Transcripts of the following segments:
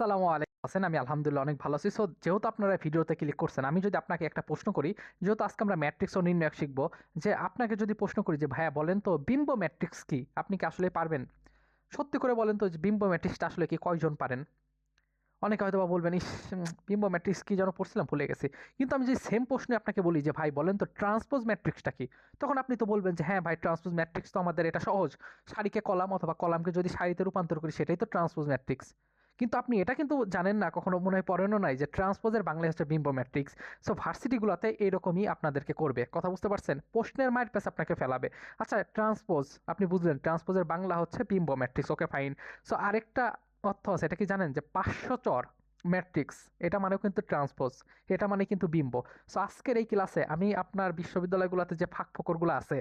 আসসালামু আলাইকুম আছেন। আমি আলহামদুলিল্লাহ অনেক ভালো আছি। সো যেহেতু আপনারা ভিডিওতে ক্লিক করছেন, আমি যদি আপনাকে একটা প্রশ্ন করি, যেহেতু আজকে আমরা ম্যাট্রিক্স ও নির্ণায়ক শিখবো, যে আপনাকে যদি প্রশ্ন করি যে ভাইয়া বলেন তো বিম্ব ম্যাট্রিক্স কি, আপনি কি আসলে পারবেন? সত্যি করে বলেন তো যে বিম্ব ম্যাট্রিক্সটা আসলে কি কয়জন পারেন? অনেকে হয়তো বা বলবেন, ইস, বিম্ব ম্যাট্রিক্স কি যেন পড়ছিলাম ভুলে গেছি। কিন্তু আমি যদি সেম প্রশ্নে আপনাকে বলি যে ভাই বলেন তো ট্রান্সপোজ ম্যাট্রিক্সটা কি, তখন আপনি তো বলবেন যে হ্যাঁ ভাই, ট্রান্সপোজ ম্যাট্রিক্স তো আমাদের এটা সহজ, সারিকে কলাম অথবা কলামকে যদি সারিতে রূপান্তর করি সেটাই তো ট্রান্সপোজ ম্যাট্রিক্স। কিন্তু আপনি এটা কিন্তু জানেন না, কখনো মনে হয় পড়েনও নাই যে ট্রান্সপোজের বাংলা হচ্ছে বিম্ব ম্যাট্রিক্স। সো ভার্সিটিগুলোতে এরকমই আপনাদেরকে করবে, কথা বুঝতে পারছেন? প্রশ্নের মায়ের পেছে আপনাকে ফেলাবে। আচ্ছা, ট্রান্সপোজ আপনি বুঝলেন, ট্রান্সপোজের বাংলা হচ্ছে বিম্ব ম্যাট্রিক্স, ওকে ফাইন। সো আরেকটা অর্থ আছে, এটা কি জানেন যে পার্শ্বচর ম্যাট্রিক্স, এটা মানেও কিন্তু ট্রান্সপোজ, এটা মানে কিন্তু বিম্ব। সো আজকের এই ক্লাসে আমি আপনার বিশ্ববিদ্যালয়গুলোতে যে ফাঁক ফোকরগুলো আছে,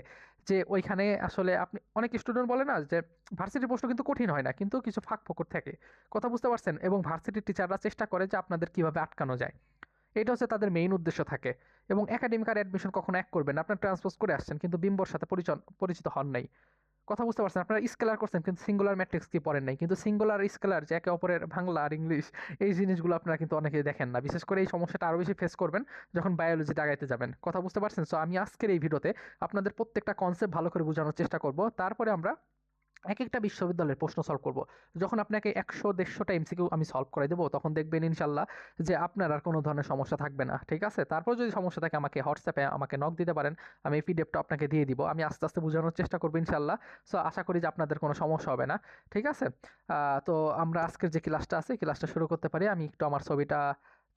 যে ওইখানে আসলে আপনি অনেক স্টুডেন্ট বলে না যে ভার্সিটির প্রশ্ন কিন্তু কঠিন হয় না, কিন্তু কিছু ফাঁক ফোকর থাকে, কথা বুঝতে পারছেন? এবং ভার্সিটির টিচাররা চেষ্টা করে যে আপনাদের কিভাবে আটকানো যায়, এটা হচ্ছে তাদের মেইন উদ্দেশ্য থাকে। এবং একাডেমিক আর অ্যাডমিশন কখনো এক করবেন না। আপনার ট্রান্সপোজ করে আসছেন কিন্তু বিম্বর সাথে পরিচিত হন নাই, কথা বুঝতে পারছেন? আপনারা স্কেলার করছেন কিন্তু সিঙ্গুলার ম্যাট্রিক্স কি পড়েন নাই, কিন্তু সিঙ্গুলার স্কেলার যে একে অপরের বাংলা আর ইংলিশ, এই জিনিসগুলো আপনারা কিন্তু অনেকে দেখেন না। বিশেষ করে এই সমস্যাটা আরও বেশি ফেস করবেন যখন বায়োলজিতে আগাইতে যাবেন, কথা বুঝতে পারছেন? সো আমি আজকের এই ভিডিওতে আপনাদের প্রত্যেকটা কনসেপ্ট ভালো করে বোঝানোর চেষ্টা করব, তারপরে আমরা এক একটা বিশ্ববিদ্যালয়ের প্রশ্ন সলভ করব। যখন আপনাকে 100-150টা এমসিকিউ আমি সলভ করে দেবো, তখন দেখবেন ইনশাল্লাহ যে আপনার আর কোনো ধরনের সমস্যা থাকবে না, ঠিক আছে? তারপর যদি সমস্যা থাকে আমাকে হোয়াটসঅ্যাপে আমাকে নক দিতে পারেন, আমি এই পিডিএফটা আপনাকে দিয়ে দিব, আমি আস্তে আস্তে বোঝানোর চেষ্টা করবো ইনশাল্লাহ। সো আশা করি যে আপনাদের কোনো সমস্যা হবে না, ঠিক আছে? তো আমরা আজকের যে ক্লাসটা আছে, ক্লাসটা শুরু করতে পারি। আমি একটু আমার ছবিটা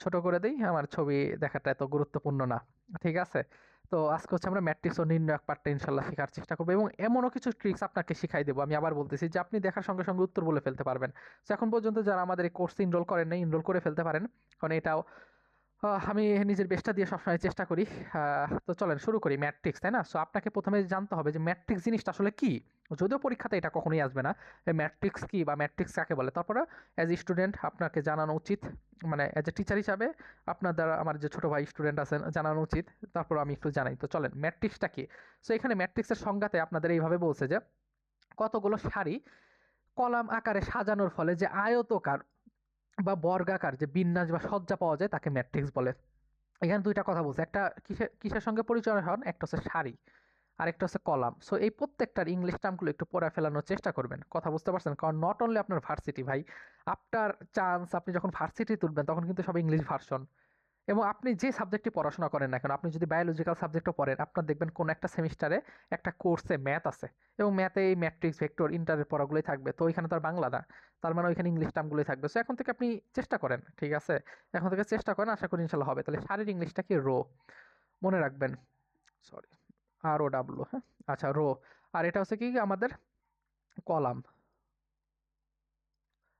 ছোট করে দিই, আমার ছবি দেখাটা এত গুরুত্বপূর্ণ না, ঠিক আছে? তো আজকে হচ্ছে আমরা ম্যাট্রিক্স ও নির্ণায়ক পার্টটা ইনশাল্লাহ শেখার চেষ্টা করবো, এবং এমনও কিছু ট্রিক্স আপনাকে শিখাই দেবো। আমি আবার বলতেছি যে আপনি দেখার সঙ্গে সঙ্গে উত্তর বলে ফেলতে পারবেন। তো এখন পর্যন্ত যারা আমাদের এই কোর্সে এনরোল করেন নাই, এনরোল করে ফেলতে পারেন, কারণ এটাও আমি নিজের বেস্টটা দিয়ে সবসময় চেষ্টা করি। তো চলেন শুরু করি। ম্যাট্রিক্স, তাই না? সো আপনাকে প্রথমে জানতে হবে যে ম্যাট্রিক্স জিনিসটা আসলে কি। যদিও পরীক্ষাতে এটা কখনোই আসবে না, ম্যাট্রিক্স কি বা ম্যাট্রিক্স কাকে বলে। তারপরে অ্যাজ এ স্টুডেন্ট আপনাকে জানানো উচিত, মানে অ্যাজ এ টিচার হিসাবে আপনার দ্বারা আমার যে ছোটো ভাই স্টুডেন্ট আছেন জানানো উচিত। তারপর আমি একটু জানাই। তো চলেন, ম্যাট্রিক্সটা কি। সো এখানে ম্যাট্রিক্সের সংজ্ঞাতে আপনাদের এইভাবে বলছে যে কতগুলো সারি কলাম আকারে সাজানোর ফলে যে আয়তকার বা বর্গাকার যে বিন্যাস বা সজ্জা পাওয়া যায় তাকে ম্যাট্রিক্স বলে। এখানে দুইটা কথা বলছে, একটা কিসের কিসের সঙ্গে পরিচয় হন, একটা হচ্ছে সারি আর একটা হচ্ছে কলাম। সো এই প্রত্যেকটার ইংলিশ টার্মগুলো একটু পড়ে ফেলানোর চেষ্টা করবেন, কথা বুঝতে পারছেন? কারণ নট অনলি আপনার ভার্সিটি ভাই, আপনার চান্স আপনি যখন ভার্সিটি তুলবেন তখন কিন্তু সব ইংলিশ ভার্সন। এবং আপনি যে সাবজেক্টে পড়াশোনা করেন না কেন, আপনি যদি বায়োলজিক্যাল সাবজেক্টও পড়েন, আপনার দেখবেন কোন একটা সেমিস্টারে একটা কোর্সে ম্যাথ আছে, এবং ম্যাথে এই ম্যাট্রিক্স ভেক্টর ইন্টারের পড়াগুলোই থাকবে। তো ওইখানে তো আর বাংলা না, তার মানে ওইখানে ইংলিশ টার্মগুলোই থাকবে। সো এখন থেকে আপনি চেষ্টা করেন, ঠিক আছে? এখন থেকে চেষ্টা করেন, আশা করি ইনশাল্লাহ হবে। তাহলে শারীর ইংলিশটা কি? রো, মনে রাখবেন। সরি, ROW, হ্যাঁ। আচ্ছা, রো। আর এটা হচ্ছে কি আমাদের কলাম।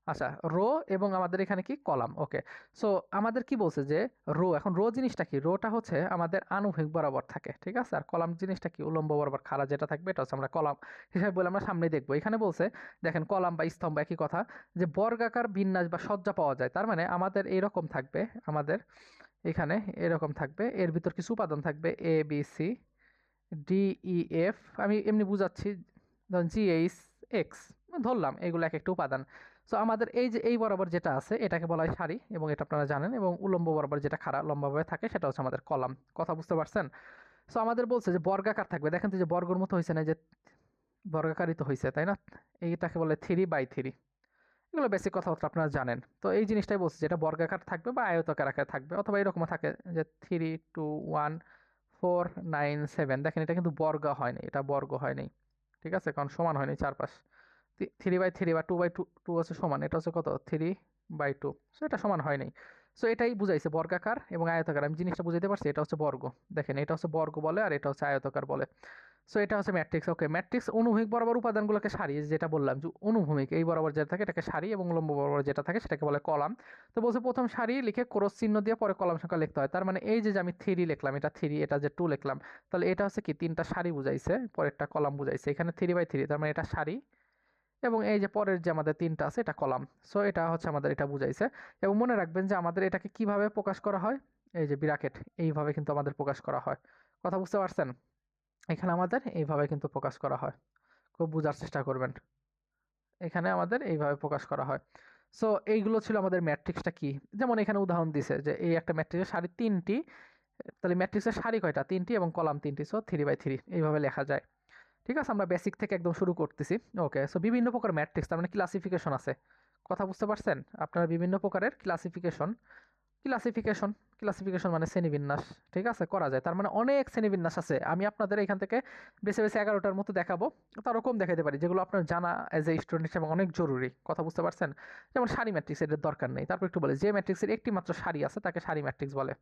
আচ্ছা, রো এবং আমাদের এখানে কি কলাম, ওকে। সো আমাদের কি বলছে যে রো, এখন রো জিনিসটা কি? রোটা হচ্ছে আমাদের আনুভূমিক বরাবর থাকে, ঠিক আছে? আর কলাম জিনিসটা কি? উলম্ব বরাবর খাড়া যেটা থাকবে এটা হচ্ছে আমরা কলাম হিসাবে বলে আমরা সামনে দেখবো। এখানে বলছে দেখেন, কলাম বা স্তম্ভ একই কথা, যে বর্গাকার বিন্যাস বা সজ্জা পাওয়া যায়। তার মানে আমাদের এইরকম থাকবে, আমাদের এখানে এরকম থাকবে, এর ভিতর কিছু উপাদান থাকবে ABCDEF, আমি এমনি বুঝাচ্ছি, ধরুন GHX ধরলাম, এগুলো এক একটা উপাদান। সো আমাদের এই যে এই বরাবর যেটা আছে এটাকে বলা হয় সারি, এবং এটা আপনারা জানেন। এবং উলম্ব বরাবর যেটা খাড়া লম্বাভাবে থাকে সেটা হচ্ছে আমাদের কলাম, কথা বুঝতে পারছেন? সো আমাদের বলছে যে বর্গাকার থাকবে, দেখেন তো যে বর্গর মতো হয়েছে না, যে বর্গাকারই তো হয়েছে, তাই না? এইটাকে বলে 3/3। এগুলো বেসিক কথাবার্তা আপনারা জানেন। তো এই জিনিসটাই বলছে, যেটা বর্গাকার থাকবে বা আয়তাকার আকারে থাকবে, অথবা এরকমও থাকে যে 3 2 1 4 9 7। দেখেন এটা কিন্তু বর্গ হয়নি, এটা বর্গ হয়নি, ঠিক আছে? কারণ সমান হয়নি চারপাশ। 3/3 বা 2/2, টু হচ্ছে সমান, এটা হচ্ছে কত? 3/2। সো এটা সমান হয়নি। সো এটাই বুঝাইছে বর্গাকার এবং আয়তাকার। আমি জিনিসটা বুঝাইতে পারছি, এটা হচ্ছে বর্গ। দেখেন এটা হচ্ছে বর্গ বলে, আর এটা হচ্ছে আয়তাকার বলে। সো এটা হচ্ছে ম্যাট্রিক্স, ওকে। ম্যাট্রিক্স অনুভূমিক বরাবর উপাদানগুলোকে সারি, যেটা বললাম যে অনুভূমিক এই বরাবর যেটা থাকে এটাকে সারি, এবং লম্ব বরাবর যেটা থাকে সেটাকে বলে কলাম। তো বলছে প্রথম সারি লিখে ক্রস চিহ্ন দিয়ে পরে কলাম সংখ্যা লিখতে হয়। তার মানে এই যে আমি 3 লিখলাম, এটা 3, এটা যে 2 লিখলাম, তাহলে এটা হচ্ছে কি তিনটা সারি বুঝাইছে, পরেরটা কলাম বুঝাইছে। এখানে 3/3, তার মানে এটা সারি, এবং এই যে পরের যে আমাদের তিনটা আছে এটা কলাম। সো এটা হচ্ছে আমাদের এটা বুঝাইছে। এবং মনে রাখবেন যে আমাদের এটাকে কিভাবে প্রকাশ করা হয়, এই যে ব্র্যাকেট, এইভাবে কিন্তু আমাদের প্রকাশ করা হয়, কথা বুঝতে পারছেন? এখানে আমাদের এইভাবে কিন্তু প্রকাশ করা হয়, খুব বোঝার চেষ্টা করবেন। এখানে আমাদের এইভাবে প্রকাশ করা হয়। সো এইগুলো ছিল আমাদের ম্যাট্রিক্সটা কি। যেমন এখানে উদাহরণ দিছে যে এই একটা ম্যাট্রিক্সের সারি 3টি, তাহলে ম্যাট্রিক্সের সারি কয়টা? 3টি এবং কলাম 3টি, সো 3/3 এইভাবে লেখা যায়। ঠিক আছে, আমরা বেসিক থেকে একদম শুরু করতেছি। ওকে, সো বিভিন্ন প্রকার ম্যাট্রিক্স, তার মানে ক্লাসিফিকেশন আছে। কথা বুঝতে পারছেন? আপনার বিভিন্ন প্রকারের ক্লাসিফিকেশন, ক্লাসিফিকেশন ক্লাসিফিকেশন মানে শ্রেণীবিন্যাস, ঠিক আছে, করা যায়। তার মানে অনেক শ্রেণীবিন্যাস আছে। আমি আপনাদের এখান থেকে বেছে বেছে 11টার মতো দেখাবো, তার কম দেখাতে পারি, যেগুলো আপনার জানা অ্যাজ এ স্টুডেন্ট হিসেবে অনেক জরুরি। কথা বুঝতে পারছেন? যেমন সারি ম্যাট্রিক্স, এটার দরকার নেই। তারপর একটু বলে যে ম্যাট্রিক্সের একটি মাত্র সারি আছে তাকে সারি ম্যাট্রিক্স বলে।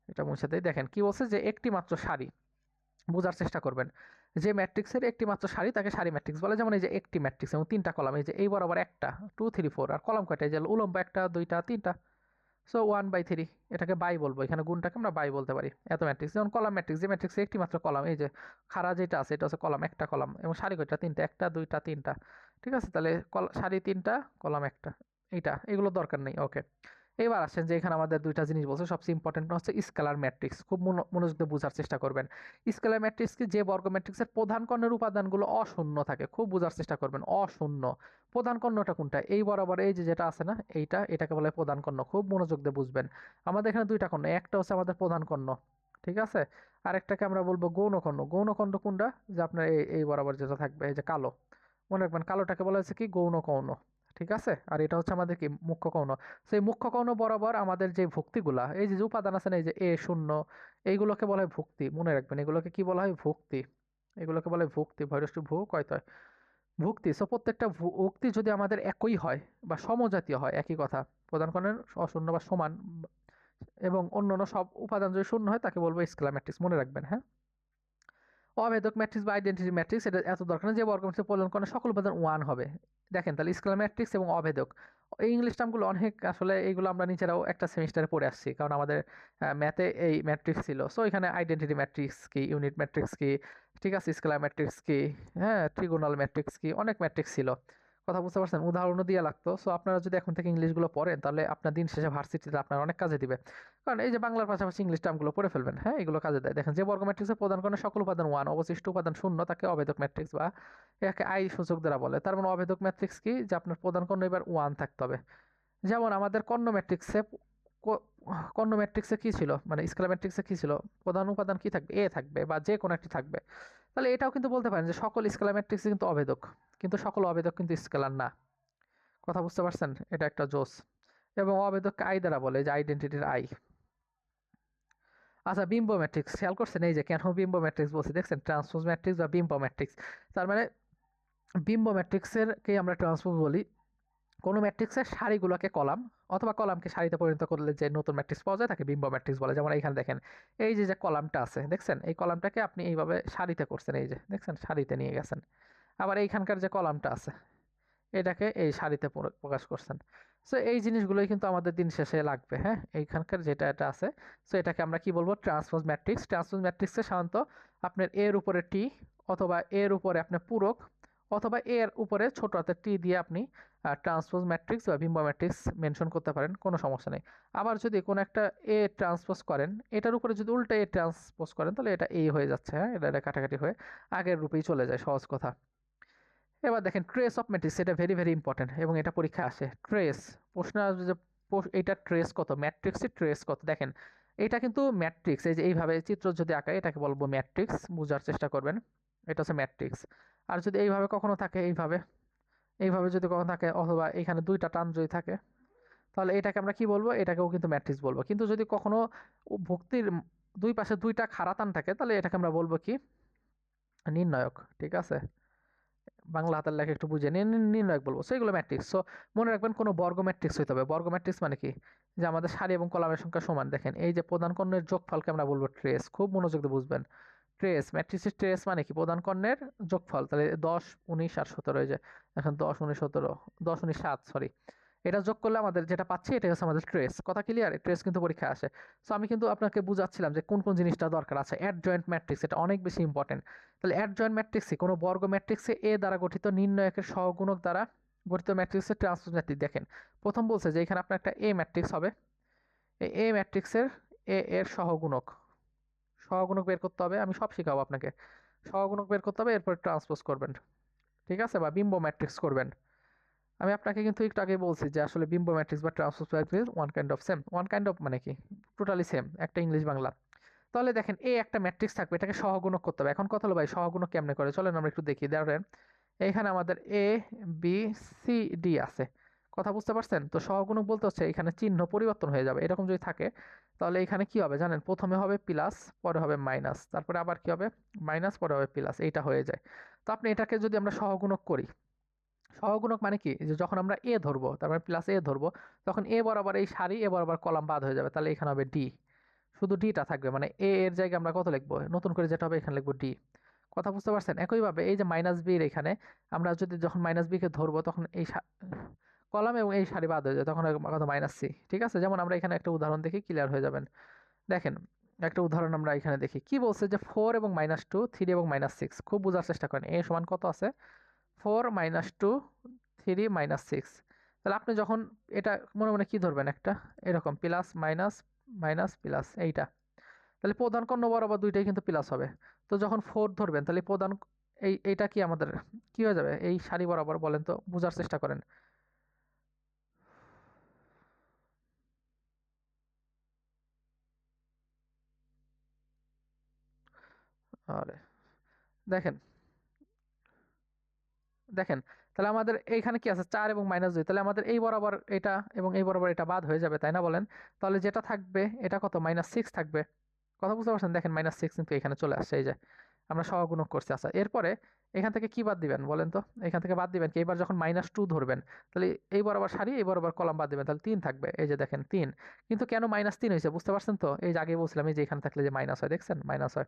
এটা মুছে দেয়, দেখেন কি বলছে, যে একটি মাত্র সারি, বোঝার চেষ্টা করবেন। যে ম্যাট্রিক্সের একটি মাত্র সারি তাকে সারি ম্যাট্রিক্স বলে। যেমন এই যে একটি ম্যাট্রিক্স এবং 3টা কলাম, এই যে এই বরাবর একটা, 2 3 4, আর কলাম কয়টা? এই যে উলম্ব একটা, 2টা, 3টা, সো 1/3, এটাকে বাই বলবো, এখানে গুণটাকে আমরা বাই বলতে পারি। এত ম্যাট্রিক্স। যেমন কলাম ম্যাট্রিক্স, যে ম্যাট্রিক্সে একটি মাত্র কলাম, এই যে খাড়া যেটা আছে এটা হচ্ছে কলাম, একটা কলাম, এবং সারি কয়টা? 3টা, একটা, 2টা, 3টা। ঠিক আছে, তাহলে সারি 3টা, কলাম একটা, এইটা, এগুলো দরকার নেই। ওকে, এবার আসেন যে এখানে আমাদের 2টা জিনিস বলছে, সবচেয়ে ইম্পর্টেন্ট হচ্ছে স্কেলার ম্যাট্রিক্স। খুব মনোযোগ দিয়ে বোঝার চেষ্টা করবেন। স্কেলার ম্যাট্রিক্স কি? যে বর্গ ম্যাট্রিক্সের প্রধান কর্ণের উপাদানগুলো অশূন্য থাকে। খুব বোঝার চেষ্টা করবেন, অশূন্য। প্রধান কর্ণটা কোনটা? এই বরাবর এই যে যেটা আছে না, এটাকে বলে প্রধান কর্ণ। খুব মনোযোগ দিয়ে বুঝবেন। আমাদের এখানে 2টা কর্ণ, একটা হচ্ছে আমাদের প্রধান কর্ণ, ঠিক আছে, আরেকটাকে আমরা বলবো গৌণ কর্ণ। গৌণ কর্ণ কোনটা? যে আপনার এই বরাবর যেটা থাকবে, এই যে কালো, মনে রাখবেন কালোটাকে বলা হচ্ছে কি? গৌণ কর্ণ। ঠিক আছে, আর এটা হচ্ছে আমাদের কি? মুখ্য কর্ণ। সেই মুখ্য কর্ণ বরাবর আমাদের যে ভুক্তিগুলা, এই যে উপাদান আছে না, এই যে A0, এইগুলোকে বলা হয় ভুক্তি। মনে রাখবেন এগুলোকে কি বলা হয়? ভুক্তি। এগুলোকে বলে ভুক্তি, ভৈরষ্টি ভূ কয়তয়, ভুক্তি। সো প্রত্যেকটা ভুক্তি যদি আমাদের একই হয় বা সমজাতীয় হয়, একই কথা, প্রধান কর্ণের অশূন্য বা সমান, এবং অন্যান্য সব উপাদান যদি শূন্য হয়, তাকে বলবো স্কেলার ম্যাট্রিক্স। মনে রাখবেন, হ্যাঁ। অভেদক ম্যাট্রিক্স বা আইডেন্টিটি ম্যাট্রিক্স, এটা এত দরকার না। যে বর্গ ম্যাট্রিক্স প্রদান করে সকল উপাদান 1 হবে। দেখেন তাহলে স্কেলার ম্যাট্রিক্স এবং অভেদক, এই ইংলিশ টার্মগুলো অনেক, আসলে এইগুলো আমরা নিজেরাও একটা সেমিস্টারে পড়ে আসছি, কারণ আমাদের ম্যাথে এই ম্যাট্রিক্স ছিল। সো এখানে আইডেন্টিটি ম্যাট্রিক্স কি, ইউনিট ম্যাট্রিক্স কি, ঠিক আছে, স্কেলার ম্যাট্রিক্স কি, হ্যাঁ, ট্রিগোনাল ম্যাট্রিক্স কি, অনেক ম্যাট্রিক্স ছিল। কথা বুঝতে পারছেন? উদাহরণও দিয়ে লাগতো। সো আপনারা যদি এখন থেকে ইংলিশগুলো পড়েন, তাহলে আপনার দিন শেষে ভার্সিটিতে আপনার অনেক কাজে দিবে। কারণ এই যে বাংলার পাশাপাশি ইংলিশ টার্মগুলো পড়ে ফেলবেন, হ্যাঁ, এগুলো কাজে দেয়। দেখেন যে বর্গ ম্যাট্রিক্সে প্রদান করে সকল উপাদান 1, অবশিষ্ট উপাদান শূন্য, তাকে অভেদক ম্যাট্রিক্স বা একে আই সূচক দ্বারা বলে। তার মানে অভেদক ম্যাট্রিক্স কি? যে আপনার প্রদান কর্ণ এবার 1 থাকতে হবে। যেমন আমাদের কর্ণ ম্যাট্রিক্সে, কর্ণ ম্যাট্রিক্সে কি ছিল, মানে স্কেলার ম্যাট্রিক্সে কি ছিল? প্রধান উপাদান কি থাকবে? এ থাকবে, বা যে কোনো একটি থাকবে। তাহলে এটাও কিন্তু বলতে পারেন যে সকল স্কেলার ম্যাট্রিক্স কিন্তু অভেদক, কিন্তু সকল অভেদক কিন্তু স্কেলার না। কথা বুঝতে পারছেন? এটা একটা জোস। এবং অভেদককে আই দ্বারা বলে, যে আইডেন্টিটির আই। আচ্ছা, বিম্ব ম্যাট্রিক্স খেয়াল করছেন? এই যে কেন বিম্ব ম্যাট্রিক্স বলছি, দেখছেন? ট্রান্সপোজ ম্যাট্রিক্স বা বিম্ব ম্যাট্রিক্স। তার মানে বিম্ব ম্যাট্রিক্সের কে আমরা ট্রান্সপোজ বলি। কোনো ম্যাট্রিক্সের সারিগুলোকে কলাম, অথবা কলামকে সারিতে পরিণত করলে যে নতুন ম্যাট্রিক্স পাওয়া যায় তাকে বিম্ব ম্যাট্রিক্স বলে। যেমন এইখানে দেখেন, এই যে যে কলামটা আছে, দেখছেন? এই কলামটাকে আপনি এইভাবে সারিতে করছেন, এই যে দেখছেন, সারিতে নিয়ে গেছেন। আবার এইখানকার যে কলামটা আছে, এটাকে এই সারিতে প্রকাশ করছেন। সো এই জিনিসগুলোই কিন্তু আমাদের দিন শেষে লাগবে, হ্যাঁ। এইখানকার যেটা এটা আছে, সো এটাকে আমরা কি বলবো? Transpose matrix. ট্রান্সপোজ ম্যাট্রিক্সে সাধারণত আপনার এর উপরে টি, অথবা এর উপরে আপনার পূরক, অথবা এর উপরে ছোট হাতের টি দিয়ে আপনি ট্রান্সপোজ ম্যাট্রিক্স বা বিম্ব ম্যাট্রিক্স মেনশন করতে পারেন, কোনো সমস্যা নেই। আবার যদি কোনো একটা এ ট্রান্সপোজ করেন, এটার উপরে যদি উল্টা এ ট্রান্সপোজ করেন, তাহলে এটা এ হয়ে যাচ্ছে, হ্যাঁ, এটা কাটাকাটি হয়ে আগের রূপেই চলে যায়, সহজ কথা। এবার দেখেন ট্রেস অফ ম্যাট্রিক্স, এটা ভেরি ভেরি ইম্পর্টেন্ট, এবং এটা পরীক্ষায় আসে। ট্রেস, প্রশ্ন আসবে যে এটা ট্রেস কত, ম্যাট্রিক্সের ট্রেস কত। দেখেন এটা কিন্তু ম্যাট্রিক্স, এই যে এইভাবে চিত্র যদি আঁকায়, এটাকে বলবো ম্যাট্রিক্স, বোঝার চেষ্টা করবেন। এটা হচ্ছে ম্যাট্রিক্স। আর যদি এইভাবে কখনো থাকে, এইভাবে, এইভাবে যদি কখনো থাকে, অথবা এখানে 2টা টান যদি থাকে, তাহলে এটাকে আমরা কি বলবো? এটাকেও কিন্তু ম্যাট্রিক্স বলবো। কিন্তু যদি কখনো ভুক্তির দুই পাশে 2টা খাড়া টান থাকে, তাহলে এটাকে আমরা বলবো কি? নির্ণায়ক। ঠিক আছে, বাংলা হাতের লেখা একটু বুঝে নিয়ে নির্ণায়ক বলবো। সো এগুলো ম্যাট্রিক্স। সো মনে রাখবেন কোনো বর্গ ম্যাট্রিক্স হইতে হবে। বর্গ ম্যাট্রিক্স মানে কি? যে আমাদের সারি এবং কলামের সংখ্যা সমান। দেখেন এই যে প্রধান কর্ণের যোগফলকে আমরা বলবো ট্রেস। খুব মনোযোগ দিয়ে বুঝবেন। ট্রেস, ম্যাট্রিক্সের ট্রেস মানে কি? প্রধান কর্ণের যোগফল। তাহলে 10 19 আর 17, এই যে এখন 10 19 17, 10 19 7, সরি, এটা যোগ করলে আমাদের যেটা পাচ্ছি, এটা হচ্ছে আমাদের ট্রেস। কথা ক্লিয়ার? ট্রেস কিন্তু পরীক্ষায় আসে। সো আমি কিন্তু আপনাকে বুঝাচ্ছিলাম যে কোন কোন জিনিসটা দরকার আছে। অ্যাডজয়েন্ট ম্যাট্রিক্স, এটা অনেক বেশি ইম্পর্টেন্ট। তাহলে অ্যাডজয়েন্ট ম্যাট্রিক্সে কোনো বর্গ ম্যাট্রিক্সে এ দ্বারা গঠিত নির্ণায়কের সহগুণক দ্বারা গঠিত ম্যাট্রিক্সের ট্রান্সপোজ ম্যাট্রিক্স। দেখেন প্রথম বলছে যে এখানে আপনার একটা এ ম্যাট্রিক্স হবে, এই এ ম্যাট্রিক্সের এ এর সহগুণক, সহগুণক বের করতে হবে। আমি সব শিখাবো আপনাকে। সহগুণক বের করতে হবে, এরপর ট্রান্সপোজ করবেন, ঠিক আছে, বা বিম্ব ম্যাট্রিক্স করবেন। আমি আপনাকে কিন্তু একটু আগে বলছি যে আসলে বিম্ব ম্যাট্রিক্স বা transpose matrix one kind of মানে কি টোটালি সেম, একটা ইংলিশ বাংলা। তাহলে দেখেন এ একটা ম্যাট্রিক্স থাকবে, এটাকে সহগুণক করতে হবে। এখন কথা হলো ভাই সহগুণক কেমনে করে, চলেন আমরা একটু দেখি। ধরেন এখানে আমাদের এ বি সি ডি আছে, কথা বুঝতে পারছেন? তো সহগুণক বলতে হচ্ছে এখানে চিহ্ন পরিবর্তন হয়ে যাবে। এরকম যদি থাকে তাহলে এখানে কি হবে জানেন, প্রথমে হবে প্লাস, পরে হবে মাইনাস, তারপরে আবার কি হবে মাইনাস, পরে হবে প্লাস, এইটা হয়ে যায়। তো আপনি এটাকে যদি আমরা সহগুণক করি, সহগুণক মানে কি, যে যখন আমরা এ ধরবো তার মানে প্লাস এ ধরবো, তখন এ বরাবর এই সারি, এ বরাবর কলাম বাদ হয়ে যাবে, তাহলে এখানে হবে ডি। শুধু ডিটা থাকবে, মানে এ এর জায়গায় আমরা কত লিখবো, নতুন করে যেটা হবে এখানে লিখবো ডি। কথা বুঝতে পারছেন? একইভাবে এই যে মাইনাস বির এখানে আমরা যদি যখন মাইনাস বি কে ধরবো তখন এই কলাম এবং এই সারি বাদ হয়ে যায়, তখন হবে কত মাইনাস সি। ঠিক আছে, যেমন আমরা এখানে একটা উদাহরণ দেখি, ক্লিয়ার হয়ে যাবেন। দেখেন একটা উদাহরণ আমরা এখানে দেখি, কি বলছে যে 4 এবং -2, 3 এবং -6। খুব বোঝার চেষ্টা করেন, এ সমান কত আছে, 4 - 2 3 -6। তাহলে আপনি যখন এটা মনে মনে কি ধরবেন, একটা এরকম প্লাস মাইনাস মাইনাস প্লাস এইটা, তাহলে প্রধান কর্ণ বরাবর দুইটাই কিন্তু প্লাস হবে। তো যখন 4 ধরবেন তাহলে প্রধান এইটা কি আমাদের কি হয়ে যাবে, এই সারি বরাবর, বলেন তো, বোঝার চেষ্টা করেন। আরে দেখেন, দেখেন তাহলে আমাদের এইখানে কি আছে, 4 এবং -2, তাহলে আমাদের এই বরাবর এটা এবং এই বরাবর এটা বাদ হয়ে যাবে, তাই না বলেন? তাহলে যেটা থাকবে এটা কত, -6 থাকবে। কথা বুঝতে পারছেন? দেখেন -6 কিন্তু এখানে চলে আসছে, এই যে আমরা সহগুণক করছি। আচ্ছা এরপরে এখান থেকে কি বাদ দিবেন বলেন তো, এখান থেকে বাদ দিবেন কি, এবার যখন -2 ধরবেন তাহলে এই বরাবর সারি, এই বরাবর কলাম বাদ দিবেন, তাহলে 3 থাকবে। এই যে দেখেন 3, কিন্তু কেন -3 হয়েছে বুঝতে পারছেন তো? এই যে আগে বলছিলাম, এই যে এখানে থাকলে যে মাইনাস হয়, দেখছেন মাইনাস হয়,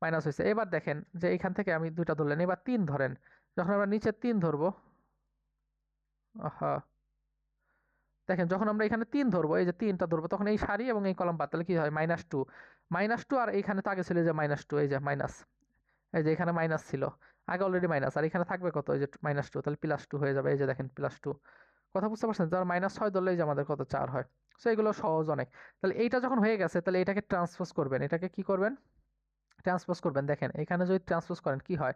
মাইনাস হয়েছে। এবার দেখেন যে এখান থেকে আমি দুইটা ধরলেন, এবার 3 ধরেন, যখন আমরা নিচে 3 ধরবো, আহা, দেখেন যখন আমরা এখানে 3 ধরবো, এই যে 3টা ধরবো, তখন এই সারি এবং এই কলাম বাদ, তাহলে কি হয় -2, -2, আর এইখানে তো আগে ছিল যে -2, এই যে মাইনাস, এই যে এখানে মাইনাস ছিল, আগে অলরেডি মাইনাস, আর এখানে থাকবে কত, এই যে -2, তাহলে +2 হয়ে যাবে। এই যে দেখেন +2, কথা বুঝতে পারছেন? যার -6 ধরলে এই যে আমাদের কত 4 হয়। সো এগুলো সহজ অনেক। তাহলে এইটা যখন হয়ে গেছে তাহলে এটাকে ট্রান্সপোজ করবেন, এটাকে কি করবেন, ট্রান্সপোজ করবেন। দেখেন এখানে যদি ট্রান্সপোজ করেন কি হয়,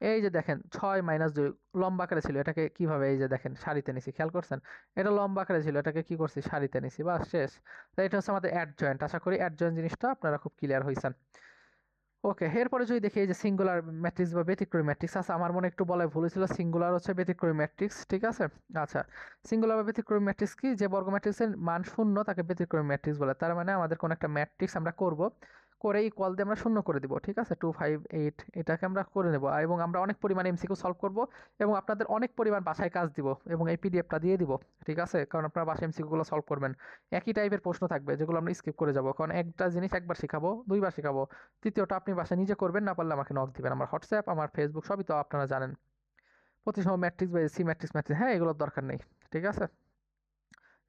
এই যে দেখেন 6 - 2 লম্বা আকারে ছিল, এটাকে কিভাবে এই যে দেখেন সারিতে নিছি, খেয়াল করছেন? এটা লম্বা আকারে ছিল, এটাকে কি করছি, সারিতে নিছি, বাস শেষ। তাই এটা হচ্ছে আমাদের অ্যাডজয়েন্ট। আশা করি অ্যাডজয়েন্ট জিনিসটা আপনারা খুব ক্লিয়ার হয়েছেন। ওকে, এরপরে যদি দেখি এই যে সিঙ্গুলার ম্যাট্রিক্স বা ব্যতিক্রমী ম্যাট্রিক্স আছে, আমার মনে একটু বলায় ভুল ছিল, সিঙ্গুলার হচ্ছে ব্যতিক্রমী ম্যাট্রিক্স, ঠিক আছে? আচ্ছা, সিঙ্গুলার বা ব্যতিক্রমী ম্যাট্রিক্স কি, যে বর্গ ম্যাট্রিক্সের মান শূন্য তাকে ব্যতিক্রমী ম্যাট্রিক্স বলে। তার মানে আমাদের কোন একটা ম্যাট্রিক্স আমরা করব, করে ইকুয়াল দিয়ে আমরা শূন্য করে দিব, ঠিক আছে? 2 5 8 এটাকে আমরা করে নেব, এবং আমরা অনেক পরিমাণ এমসিকিউ সলভ করব, এবং আপনাদের অনেক পরিমাণ বাসায় কাজ দিব, এবং এই পিডিএফটা দিয়ে দিব, ঠিক আছে? কারণ আপনারা বাসায় এমসিকিউগুলো সলভ করবেন, একই টাইপের প্রশ্ন থাকবে যেগুলো আমরা স্কিপ করে যাব, কারণ একটা জিনিস একবার শেখাবো, দুইবার শেখাবো, তৃতীয়টা আপনি বাসায় নিজে করবেন, না পারলে আমাকে নক দিবেন। আমার হোয়াটসঅ্যাপ, আমার ফেসবুক সবই তো আপনারা জানেন। প্রতি সময় ম্যাট্রিক্স বা সি ম্যাট্রিক্স ম্যাট্রিক্স, হ্যাঁ এগুলোর দরকার নেই, ঠিক আছে?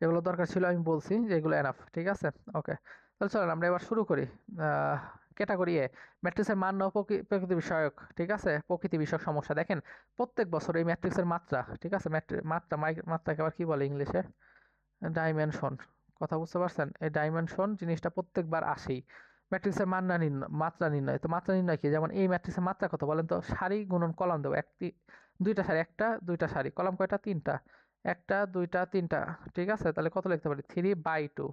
এগুলো দরকার ছিল আমি বলছি যে এগুলো এনাফ, ঠিক আছে? ওকে, তাহলে চলেন আমরা এবার শুরু করি। ক্যাটাগরি এ, ম্যাট্রিক্সের মান ও প্রকৃতি বিষয়ক, ঠিক আছে? প্রকৃতি বিষয়ক সমস্যা। দেখেন প্রত্যেক বছর এই ম্যাট্রিক্সের মাত্রা, ঠিক আছে, মাত্রাকে আবার কি বলে ইংলিশে, ডাইমেনশন। কথা বুঝতে পারছেন? এই ডাইমেনশন জিনিসটা প্রত্যেকবার আসেই। ম্যাট্রিক্সের মান না নির্ণয়, মাত্রা নির্ণয়। তো মাত্রা নির্ণয় কি, যেমন এই ম্যাট্রিক্সের মাত্রা কত বলেন তো, সারি গুণন কলাম দেবো, দুইটা সারি, একটা দুইটা সারি, কলাম কয়টা, তিনটা, একটা দুইটা তিনটা, ঠিক আছে? তাহলে কত লিখতে পারি, 3/2।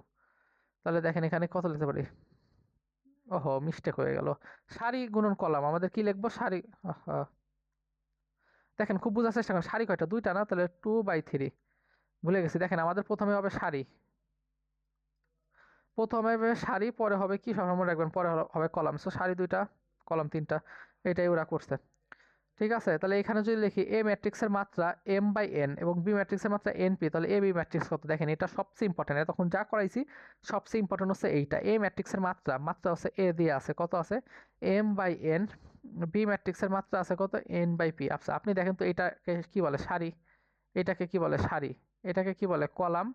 তাহলে দেখেন এখানে কত লিখতে পারি, ওহো মিস্টেক হয়ে গেল, সারি গুণন কলাম, আমাদের কি লিখবো, সারি, আহা, দেখেন খুব বোঝার চেষ্টা করেন, সারি কয়টা, দুইটা না, তাহলে 2/3, ভুলে গেছি। দেখেন আমাদের প্রথমে হবে সারি, প্রথমে হবে সারি, পরে হবে কি, সবসময় মনে রাখবেন, পরে হবে কলাম। সো সারি দুইটা, কলাম তিনটা, এটাই ওরা করছে, ঠিক আছে? তাহলে এখানে যদি লিখি এ ম্যাট্রিক্সের মাত্রা m/n এবং বি ম্যাট্রিক্সের মাত্রা np, তাহলে এ বি ম্যাট্রিক্স কত, দেখেন এটা সবচেয়ে ইম্পর্টেন্ট, তখন যা করাইছি সবচেয়ে ইম্পর্টেন্ট হচ্ছে এইটা। এ ম্যাট্রিক্সের মাত্রা, মাত্রা হচ্ছে এ দিয়ে আছে, কত আছে, m/n, বি ম্যাট্রিক্সের মাত্রা আছে কত, n/p। আচ্ছা আপনি দেখেন তো এটাকে কি বলে, সারি, এটাকে কি বলে সারি, এটাকে কি বলে কলাম,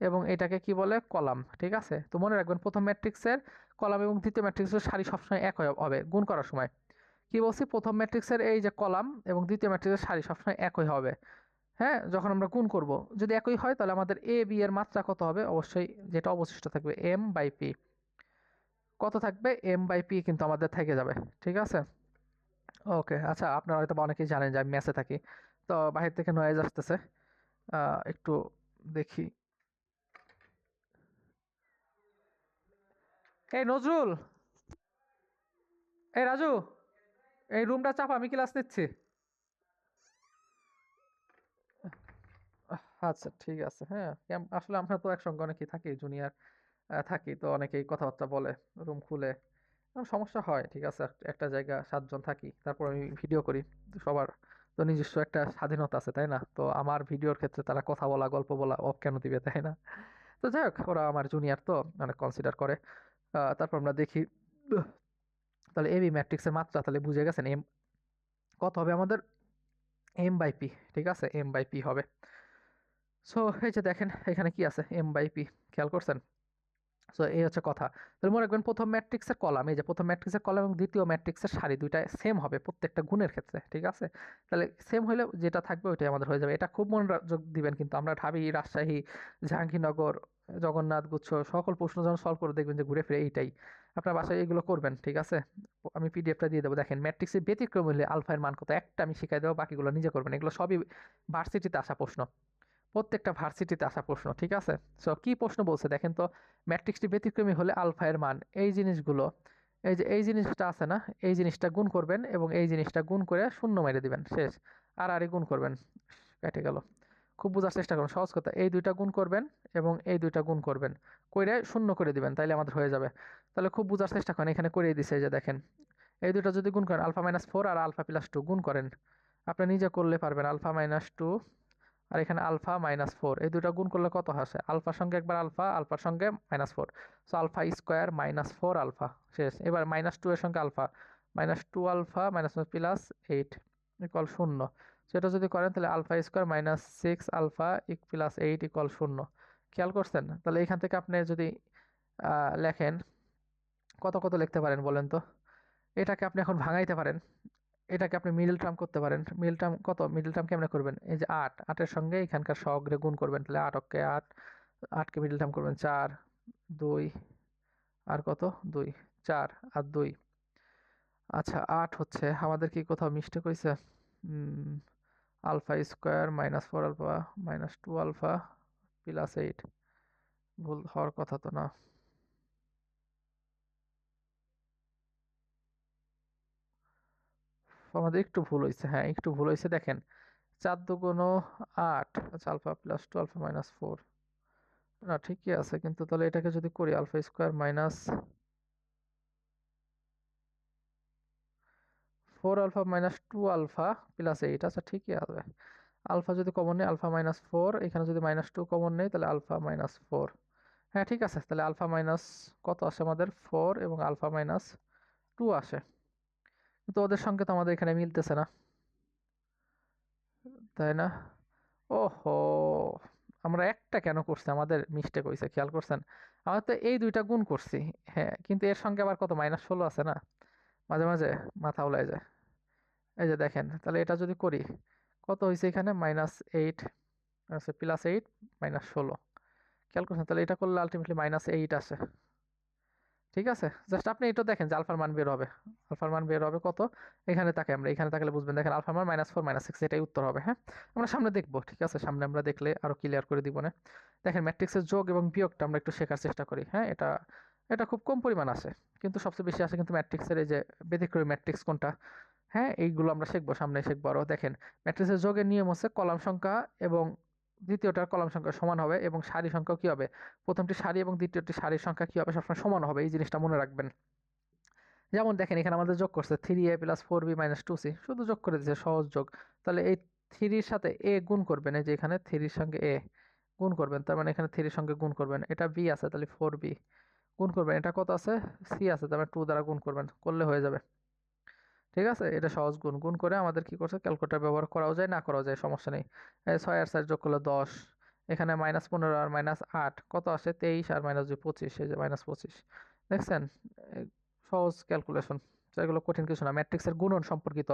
এবং এটাকে কি বলে কলাম, ঠিক আছে? তো মনে রাখবেন প্রথম ম্যাট্রিক্সের কলাম এবং দ্বিতীয় ম্যাট্রিক্সের সারি সবসময় এক হবে গুণ করার সময়। কি বলছি, প্রথম ম্যাট্রিক্সের এই যে কলাম এবং দ্বিতীয় ম্যাট্রিক্সের সারি সবসময় একই হবে। হ্যাঁ, যখন আমরা গুণ করব, যদি একই হয় তাহলে আমাদের এ বি এর মাত্রা কত হবে, অবশ্যই যেটা অবশিষ্ট থাকবে m/p, কত থাকবে, m/p কিন্তু আমাদের থেকে যাবে, ঠিক আছে? ওকে, আচ্ছা আপনারা হয়তো বা অনেকেই জানেন যে আমি মেসে থাকি, তো বাহির থেকে নয়েজ আসতেছে, একটু দেখি। এই নজরুল, এই রাজু, এই রুমটা চাপ, আমি ক্লাস নিচ্ছি। আচ্ছা ঠিক আছে, হ্যাঁ। আসলে আমরা তো একসঙ্গে অনেকেই থাকি, জুনিয়র থাকি, তো অনেকেই কথাবার্তা বলে, রুম খুলে। সমস্যা হয়, ঠিক আছে। একটা জায়গা 7 জন থাকি, তারপর আমি ভিডিও করি। তো সবার তো নিজস্ব একটা স্বাধীনতা আছে, তাই না? তো আমার ভিডিওর ক্ষেত্রে তারা কথা বলা, গল্প বলা অফ কেন দিবে, তাই না? তো যাই হোক, ওরা আমার জুনিয়র তো অনেক কনসিডার করে। তারপর আমরা দেখি। উহ, তাহলে এবি ম্যাট্রিক্সের মাত্রা তাহলে বুঝে গেছেন। এম কত হবে আমাদের? M/P, ঠিক আছে, M/P হবে। সো এই যে দেখেন এখানে কি আছে, M/P, খেয়াল করছেন? সো এই হচ্ছে কথা। তাহলে মনে রাখবেন, প্রথম ম্যাট্রিক্সের কলাম, এই যে প্রথম ম্যাট্রিক্সের কলাম এবং দ্বিতীয় ম্যাট্রিক্সের সারি দুইটা সেম হবে প্রত্যেকটা গুণের ক্ষেত্রে, ঠিক আছে? তাহলে সেম হলে যেটা থাকবে ওইটাই আমাদের হয়ে যাবে। এটা খুব মনোযোগ দিবেন, কিন্তু আমরা ঢাবি, রাজশাহী, জাহাঙ্গীরনগর, জগন্নাথ গুচ্ছ সকল প্রশ্ন যখন সলভ করে দেখবেন যে ঘুরে ফিরে এইটাই। আপনার বাসায় এগুলো করবেন, ঠিক আছে? আমি পিডিএফটা দিয়ে দেবো। দেখেন ম্যাট্রিক্সের ব্যতিক্রম হলে আলফার মান কত, একটা আমি শিখাই দেবো, বাকিগুলো নিজে করবেন। এগুলো সবই ভার্সিটিতে আসা প্রশ্ন, প্রত্যেকটা ভার্সিটিতে আসা প্রশ্ন, ঠিক আছে? সো কি প্রশ্ন বলছে দেখেন তো। ম্যাট্রিক্সটি ব্যতিক্রমী হলে আলফা এর মান এই জিনিসগুলো, এই যে এই জিনিসটা আছে না, এই জিনিসটা গুণ করবেন এবং এই জিনিসটা গুণ করে শূন্য মেরে দিবেন, শেষ। আর আরই গুণ করবেন, কেটে গেল। খুব বোঝার চেষ্টা করুন, সহজ কথা। এই দুইটা গুণ করবেন এবং এই দুইটা গুণ করবেন, করে শূন্য করে দিবেন, তাইলে আমাদের হয়ে যাবে। তাহলে খুব বোঝার চেষ্টা করেন, এখানে করিয়ে দিছে, এই যে দেখেন। এই দুটো যদি গুণ করেন, α-4 আর α+2 গুণ করেন, আপনি নিজে করলে পারবেন। α-2 আর এখানে α-4, এই দুটো গুণ করলে কত আসে? আলফার সঙ্গে একবার আলফা, আলফার সঙ্গে -4, সো আলফা স্কোয়ার -4 আলফা, শেষ। এবার -2 এর সঙ্গে আলফা, -2 আলফা +8 ইকুয়াল 0। সেটা যদি করেন তাহলে আলফা স্কোয়ার -6 আলফা +8 ইকুয়াল 0। খেয়াল করছেন? তাহলে এখান থেকে আপনি যদি লেখেন, কত কত লিখতে পারেন বলেন তো? এটাকে আপনি এখন ভাঙাইতে পারেন, এটাকে আপনি মিডল টার্ম করতে পারেন। মিডল টার্ম কত? মিডল টার্ম কেমনে করবেন? এই যে 8, 8-এর সঙ্গে এখানকার সহগরে গুণ করবেন, তাহলে 8 8, 8কে মিডল টার্ম করবেন 4, 2 আর কত? 2, 4 আর 2। আচ্ছা, 8 হচ্ছে আমাদের কি কোথাও মিস্টেক হয়েছে? আলফা স্কোয়ার -4 আলফা -2 আলফা +8, ভুল হওয়ার কথা তো না। আমাদের একটু ভুল হয়েছে, হ্যাঁ একটু ভুল হয়েছে। দেখেন 4 দুগুণ 8, আচ্ছা α+2 আলফা -4, না ঠিকই আছে, কিন্তু তাহলে এটাকে যদি করি আলফা স্কোয়ার -4 আলফা -2 আলফা +8, আচ্ছা ঠিকই আছে। আলফা যদি কমন নেই, α-4, এখানে যদি -2 কমন নেই, তাহলে α-4। হ্যাঁ ঠিক আছে, তাহলে আলফা মাইনাস কত আসে আমাদের? 4 এবং α-2 আসে। কিন্তু ওদের সঙ্গে তো আমাদের এখানে মিলতেছে না, তাই না? ওহো, আমরা একটা কেন করছি? আমাদের মিস্টেক হয়েছে, খেয়াল করছেন? আমরা তো এই দুইটা গুণ করছি, হ্যাঁ, কিন্তু এর সঙ্গে আবার কত -16 আছে না, মাঝে মাঝে মাথা উলাই যায়। এই যে দেখেন, তাহলে এটা যদি করি, কত হয়েছে এখানে? -8, আচ্ছা +8 -16, খেয়াল করছেন? তাহলে এটা করলে আলটিমেটলি -8 আসে, ঠিক আছে? জাস্ট আপনি এটা দেখেন যে আলফার মান বের হবে। আলফার মান বের হবে কত? এখানে তাকে আমরা এখানে তাকালে বুঝবেন, দেখেন আলফার মান -4 -6, এটাই উত্তর হবে, হ্যাঁ। আমরা সামনে দেখবো, ঠিক আছে? সামনে আমরা দেখলে আরো ক্লিয়ার করে দিব না। দেখেন ম্যাট্রিক্সের যোগ এবং বিয়োগটা আমরা একটু শেখার চেষ্টা করি, হ্যাঁ। এটা এটা খুব কম পরিমাণ আসে, কিন্তু সবচেয়ে বেশি আসে কিন্তু ম্যাট্রিক্সের এই যে ব্যতিক্রমী ম্যাট্রিক্স কোনটা, হ্যাঁ, এইগুলো আমরা শিখবো, সামনে শিখবো আরো। দেখেন ম্যাট্রিক্সের যোগের নিয়ম হচ্ছে কলাম সংখ্যা এবং দ্বিতীয়টার কলাম সংখ্যা সমান হবে এবং সারি সংখ্যাও কি হবে? প্রথমটি সারি এবং দ্বিতীয়টি সারির সংখ্যা কি হবে? সবসময় সমান হবে, এই জিনিসটা মনে রাখবেন। যেমন দেখেন এখানে আমাদের যোগ করছে 3a + 4b - 2c, শুধু যোগ করে দিয়েছে, সহজ যোগ। তাহলে এই 3-র সাথে a গুণ করবেন, এই যে এখানে 3-র সঙ্গে a গুণ করবেন, তার মানে এখানে 3-র সঙ্গে গুণ করবেন। এটা b আছে, তাহলে 4b গুণ করবেন। এটা কত আছে? c আছে, তার মানে 2 দ্বারা গুণ করবেন, করলে হয়ে যাবে, ঠিক আছে? এটা সহজ গুণ। গুণ করে আমাদের কি করছে? ক্যালকুলেটর ব্যবহার করাও যায়, না করাও যায়, সমস্যা নেই। 6 আর 4 যোগ করলে 10, এখানে -15 আর -8 কত আসে? 23 আর -2 25, এই যে -25, দেখছেন? এ, সহজ ক্যালকুলেশন, এগুলো কঠিন কিছু না। ম্যাট্রিক্সের গুণন সম্পর্কিত।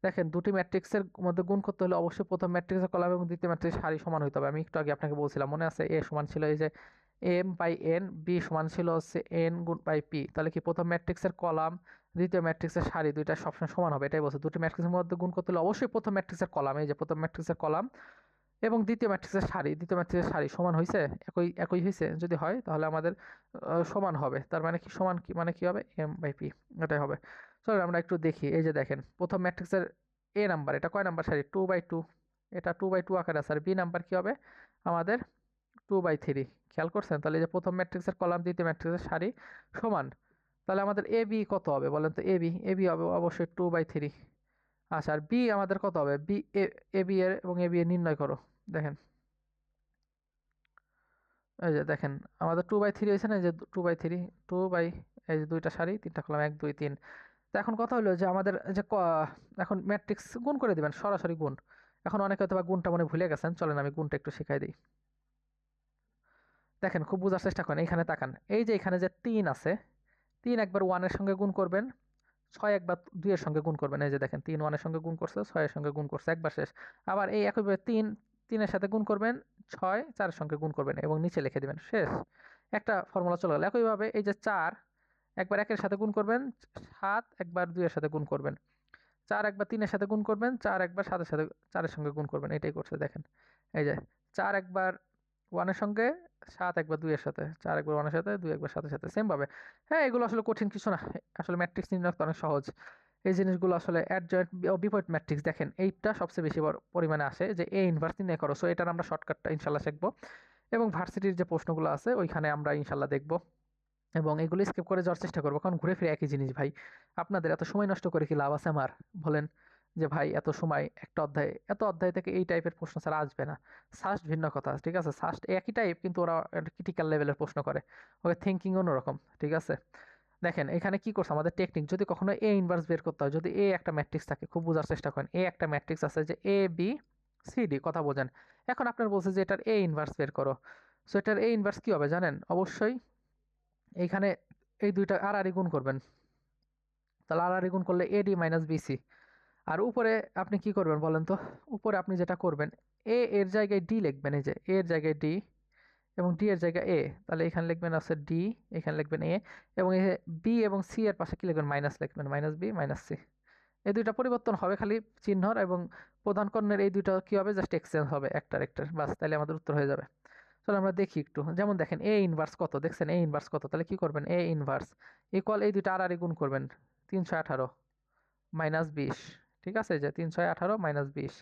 দেখেন দুটি ম্যাট্রিক্সের মধ্যে গুণ করতে হলে অবশ্যই প্রথম ম্যাট্রিক্সের কলাম এবং দ্বিতীয় ম্যাট্রিক্সের সারি সমান হতে হবে। আমি একটু আগে আপনাকে বলছিলাম, মনে আছে? এ সমান ছিল এই যে m/n, বি সমান ছিল হচ্ছে n/p। তাহলে কি প্রথম ম্যাট্রিক্সের কলাম, দ্বিতীয় ম্যাট্রিক্সের সারি দুইটা সবসময় সমান হবে, এটাই বলছে। দুটি ম্যাট্রিক্সের মধ্যে গুণ করতে হলে অবশ্যই প্রথম ম্যাট্রিক্সের কলাম, এই যে প্রথম ম্যাট্রিক্সের কলাম এবং দ্বিতীয় ম্যাট্রিক্সের সারি সমান হয়েছে, একই একই হয়েছে। যদি হয় তাহলে আমাদের সমান হবে, তার মানে কি সমান কি মানে কি হবে, m/p, এটাই হবে। চলো আমরা একটু দেখি। এই যে দেখেন প্রথম ম্যাট্রিক্সের এ নাম্বার, এটা কয় নাম্বার সারি, 2/2, এটা 2/2 আকারে আছে। আর বি নাম্বার কি হবে আমাদের 2/3, খেয়াল করছেন? তাহলে এই যে প্রথম ম্যাট্রিক্সের কলাম দ্বিতীয় ম্যাট্রিক্সের সারি সমান, তাহলে আমাদের এ বি কত হবে বলেন তো? এ বি হবে অবশ্যই 2/3। আচ্ছা, আর বি আমাদের কত হবে? বি এ বি এর এবং এ বি এর নির্ণয় করো। দেখেন, এই যে দেখেন আমাদের 2/3 হয়েছে না, এই যে 2/3, এই যে দুইটা সারি তিনটা কলাম, 1 2 3। তো এখন কথা হলো যে আমাদের যে এখন ম্যাট্রিক্স গুণ করে দিবেন, সরাসরি গুণ। এখন অনেকে হয়তো বা গুণটা মনে ভুলে গেছেন, চলেন আমি গুণটা একটু শিখাই দিই। দেখেন, খুব বোঝার চেষ্টা করেন, এইখানে তাকান। এই যে এখানে যে 3 আছে, 3 একবার 1 এর সঙ্গে গুণ করবেন, 6 একবার 2 এর সঙ্গে গুণ করবেন। এই যে দেখেন 3 1 এর সঙ্গে গুণ করছে, 6 এর সঙ্গে গুণ করছে, একবার শেষ। আবার এই একইভাবে 3 এর সাথে গুণ করবেন, 6 4 এর সঙ্গে গুণ করবেন এবং নিচে লিখে দিবেন, শেষ। একটা ফর্মুলা চলে গেল। একইভাবে এই যে 4 একবার 1 এর সাথে গুণ করবেন, 7 একবার 2 এর সাথে গুণ করবেন, 4 একবার 3 এর সাথে গুণ করবেন, 4 একবার 7 এর সাথে 4 এর সঙ্গে গুণ করবেন। এটাই করছে দেখেন। এই যে 4 একবার 1 এর সঙ্গে, 7 একবার 2 এর সাথে, 4 একবার 1 এর সাথে, 2 একবার 7 এর সাথে, সেম ভাবে। হ্যাঁ, এগুলো আসলে কঠিন কিছু না। আসলে ম্যাট্রিক্স নির্ণয় করা অনেক সহজ। এই জিনিসগুলো আসলে অ্যাডজয়েন্ট ও বিপরীত ম্যাট্রিক্স, দেখেন এইটা সবচেয়ে বেশি পরিমাণে আসে যে এ ইনভার্স নির্ণয় করো। সো এটার আমরা শর্টকাটটা ইনশাল্লাহ শিখবো, এবং ভার্সিটির যে প্রশ্নগুলো আছে ওইখানে আমরা ইনশাল্লাহ দেখবো, এবং এগুলো স্কিপ করে যাওয়ার চেষ্টা করবো। কারণ ঘুরে ফিরে একই জিনিস ভাই, আপনাদের এত সময় নষ্ট করে কি লাভ আছে আমার বলেন? যে ভাই এত সময় একটা অধ্যায়, এত অধ্যায় থেকে এই টাইপের প্রশ্ন ছাড়া আসবে না। সাস্ট ভিন্ন কথা, ঠিক আছে? সাস্ট একই টাইপ, কিন্তু ওরা ক্রিটিক্যাল লেভেলের প্রশ্ন করে, ওকে থিঙ্কিং অন্যরকম, ঠিক আছে? দেখেন এখানে কি করছে আমাদের টেকনিক, যদি কখনো এ ইনভার্স বের করতে হয়, যদি এ একটা ম্যাট্রিক্স থাকে, খুব বোঝার চেষ্টা করেন, এ একটা ম্যাট্রিক্স আছে যে এ বি সি ডি, কথা বোঝেন। এখন আপনার বলছে যে এটার এ ইনভার্স বের করো। সো এটার এ ইনভার্স কি হবে জানেন? অবশ্যই এইখানে এই দুইটা আর গুণ করবেন, তাহলে আর গুণ করলে এডি মাইনাস বিসি। আর উপরে আপনি কি করবেন বলেন তো? উপরে আপনি যেটা করবেন, এ এর জায়গায় ডি লিখবেন, এই যে এ এর জায়গায় ডি এবং ডি এর জায়গায় এ, তাহলে এখানে লিখবেন আছে ডি, এখানে লিখবেন এ, এবং এই বি এবং সি এর পাশে কি লিখবেন, মাইনাস লিখবেন, মাইনাস বি মাইনাস সি। এই দুইটা পরিবর্তন হবে খালি চিহ্নর, এবং প্রধান কর্ণের এই দুইটা কি হবে, জাস্ট এক্সচেঞ্জ হবে একটা আরেকটার, বাস, তাহলে আমাদের উত্তর হয়ে যাবে। চলো আমরা দেখি একটু। যেমন দেখেন এ ইনভার্স কত, দেখছেন এ ইনভার্স কত? তাহলে কি করবেন, এ ইনভার্স ইকুয়াল এই দুইটা আর গুণ করবেন, 318 মাইনাস 20, ঠিক আছে? যে 318 মাইনাস 20,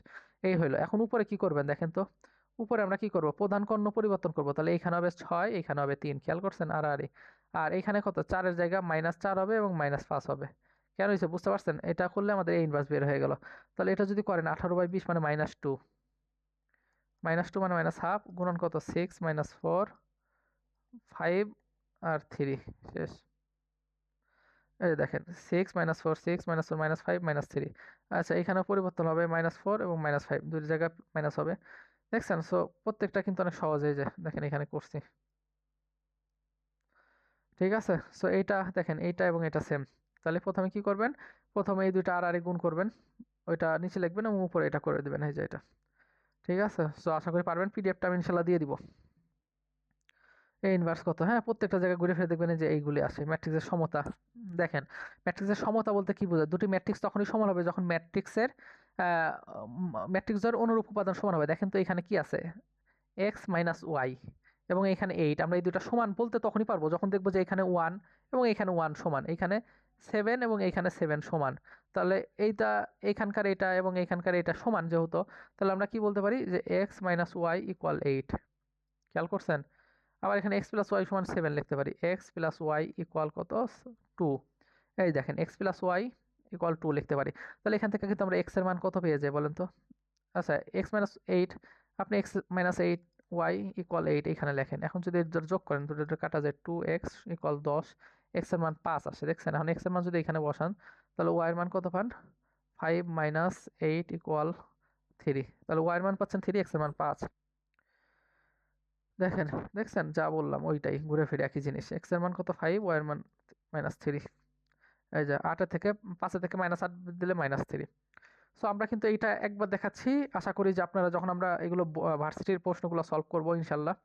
এই হইলো। এখন উপরে কি করবেন দেখেন তো? উপরে আমরা কি করব, প্রধান কর্ণ পরিবর্তন করব। তাহলে এখানে হবে 6, এখানে হবে 3, খেয়াল করছেন? আর এখানে কত, 4 এর জায়গা -4 হবে এবং -5 হবে। কেন হয়েছে বুঝতে পারছেন? এটা করলে আমাদের এই ইনভার্স বের হয়ে গেল। তাহলে এটা যদি করেন 18/20 মানে -2, -2 মানে -1/2, গুণন কত, 6 -4 5 আর 3, শেষ। এই যে দেখেন 6 -4, 6 -4 -5 -3। আচ্ছা, এখানে পরিবর্তন হবে -4 এবং -5, দুই জায়গায় মাইনাস হবে, দেখছেন? সো প্রত্যেকটা কিন্তু অনেক সহজ, এই যে দেখেন এখানে করছি, ঠিক আছে? সো এইটা দেখেন, এইটা এবং এটা সেম। তাহলে প্রথমে কি করবেন, প্রথমে এই দুইটা আর গুণ করবেন, ওইটা নিচে লিখবেন এবং উপরে এটা করে দেবেন, এই যে এটা, ঠিক আছে? সো আশা করি পারবেন। পিডিএফটা আমি ইনশাল্লাহ দিয়ে দিব। এই ইনভার্স কত, হ্যাঁ, প্রত্যেকটা জায়গায় ঘুরে ফিরে দেখবেন যে এইগুলি আসে। ম্যাট্রিক্সের সমতা, দেখেন ম্যাট্রিক্সের সমতা বলতে কি বোঝায়? দুটি ম্যাট্রিক্স তখনই সমান হবে যখন ম্যাট্রিক্সের অনুরূপ উপাদান সমান হবে। দেখেন তো এখানে কি আছে, এক্স মাইনাস ওয়াই এবং এখানে 8। আমরা এই দুটা সমান বলতে তখনই পারবো যখন দেখবো যে এখানে 1 এবং এখানে 1 সমান, এখানে 7 এবং এখানে 7 সমান। তাহলে এইটা, এখানকার এটা এবং এখানকার এটা সমান যেহেতু, তাহলে আমরা কি বলতে পারি যে এক্স মাইনাস ওয়াই ইকুয়াল 8, খেয়াল করছেন? আবার এখানে এক্স প্লাস ওয়াই সমান 7 লিখতে পারি, এক্স প্লাস ওয়াই ইকুয়াল কত, 2। এই দেখেন এক্স প্লাস ওয়াই ইকুয়াল 2 লিখতে পারি। তাহলে এখান থেকে কিন্তু আমরা এক্স এর মান কত পেয়ে যাই বলেন তো? আচ্ছা, এক্স মাইনাস 8, আপনি এক্স মাইনাস 8 ওয়াই ইকুয়াল 8 এখানে লেখেন। এখন যদি যোগ করেন, দুটো কাটা যায়, 2x ইকুয়াল 10, এক্স এর মান 5 আসে, দেখছেন? এখন এক্স এর মান যদি এখানে বসান, তাহলে ওয়াই এর মান কত পান, 5 মাইনাস 8 ইকুয়াল 3। তাহলে ওয়াই এর মান পাচ্ছেন 3, এক্স এর মান 5। দেখেন, দেখছেন যা বললাম ওইটাই, ঘুরে ফিরে একই জিনিস। এক্স এর মান কত, 5, ওয়াই এর মান -3। এই যে 8 থেকে 5 থেকে -8 দিলে -3। সো আমরা কিন্তু এইটা একবার দেখাচ্ছি। আশা করি যে আপনারা যখন আমরা এগুলো ভার্সিটির প্রশ্নগুলো সলভ করবো ইনশাল্লাহ,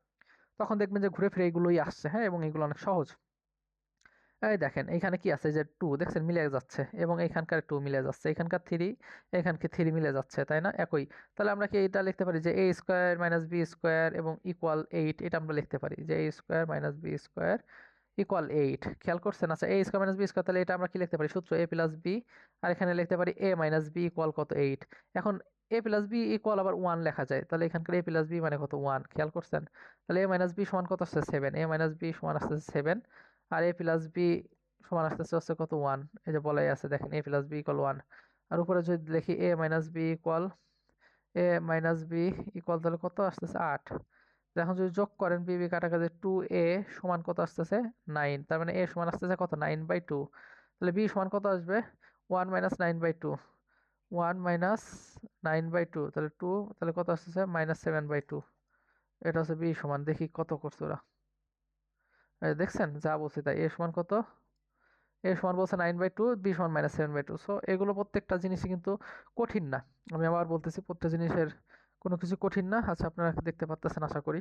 তখন দেখবেন যে ঘুরে ফিরে এগুলোই আসছে, হ্যাঁ, এবং এগুলো অনেক সহজ। এই দেখেন এইখানে কি আছে যে 2 দেখছেন মিলে যাচ্ছে, এবং এইখানকার 2 মিলে যাচ্ছে, এখানকার 3, এখানকার 3 মিলে যাচ্ছে, তাই না? একই। তাহলে আমরা কি এটা লিখতে পারি যে a square minus b square এবং ইকুয়াল 8, এটা আমরা লিখতে পারি যে a square minus b square equal 8। খেয়াল করছেন? আচ্ছা, a square minus b square, তাহলে এটা আমরা কি লিখতে পারি? সূত্র a প্লাস b, আর এখানে লিখতে পারি a মাইনাস b ইকুয়াল কত? 8। এখন a প্লাস b ইকুয়াল আবার 1 লেখা যায়, তাহলে এখানকার a প্লাস b মানে কত? 1। খেয়াল করছেন? তাহলে a মাইনাস b সমান কত আসছে? 7। a মাইনাস b সমান আসছে 7, আর a প্লাস b সমান আসতেছে হচ্ছে কত? 1। এই যে বলাই আছে দেখেন, a প্লাস b ইকুয়াল 1। আর উপরে যদি লিখি a মাইনাস b ইকুয়াল তাহলে কত আসতেছে? 8। এখন যদি যোগ করেন বি বি কাটাকাটি 2a সমান কত আসতেছে? 9। তার মানে a সমান আসতেছে কত? 9/2। তাহলে b সমান কত আসবে? 1 মাইনাস 9/2, 1 মাইনাস 9/2, তাহলে 2, তাহলে কত আসতেছে? -7/2। এটা হচ্ছে b সমান। দেখি কত করছে ওরা। এই দেখছেন যা বলছি তাই। a সমান কত? a সমান বলছে 9/2, b সমান -7/2। সো এগুলো প্রত্যেকটা জিনিসই কিন্তু কঠিন না। আমি আবার বলতেছি, প্রত্যেক জিনিসের কোনো কিছু কঠিন না। আচ্ছা, আপনারা দেখতে পাচ্ছেন আশা করি।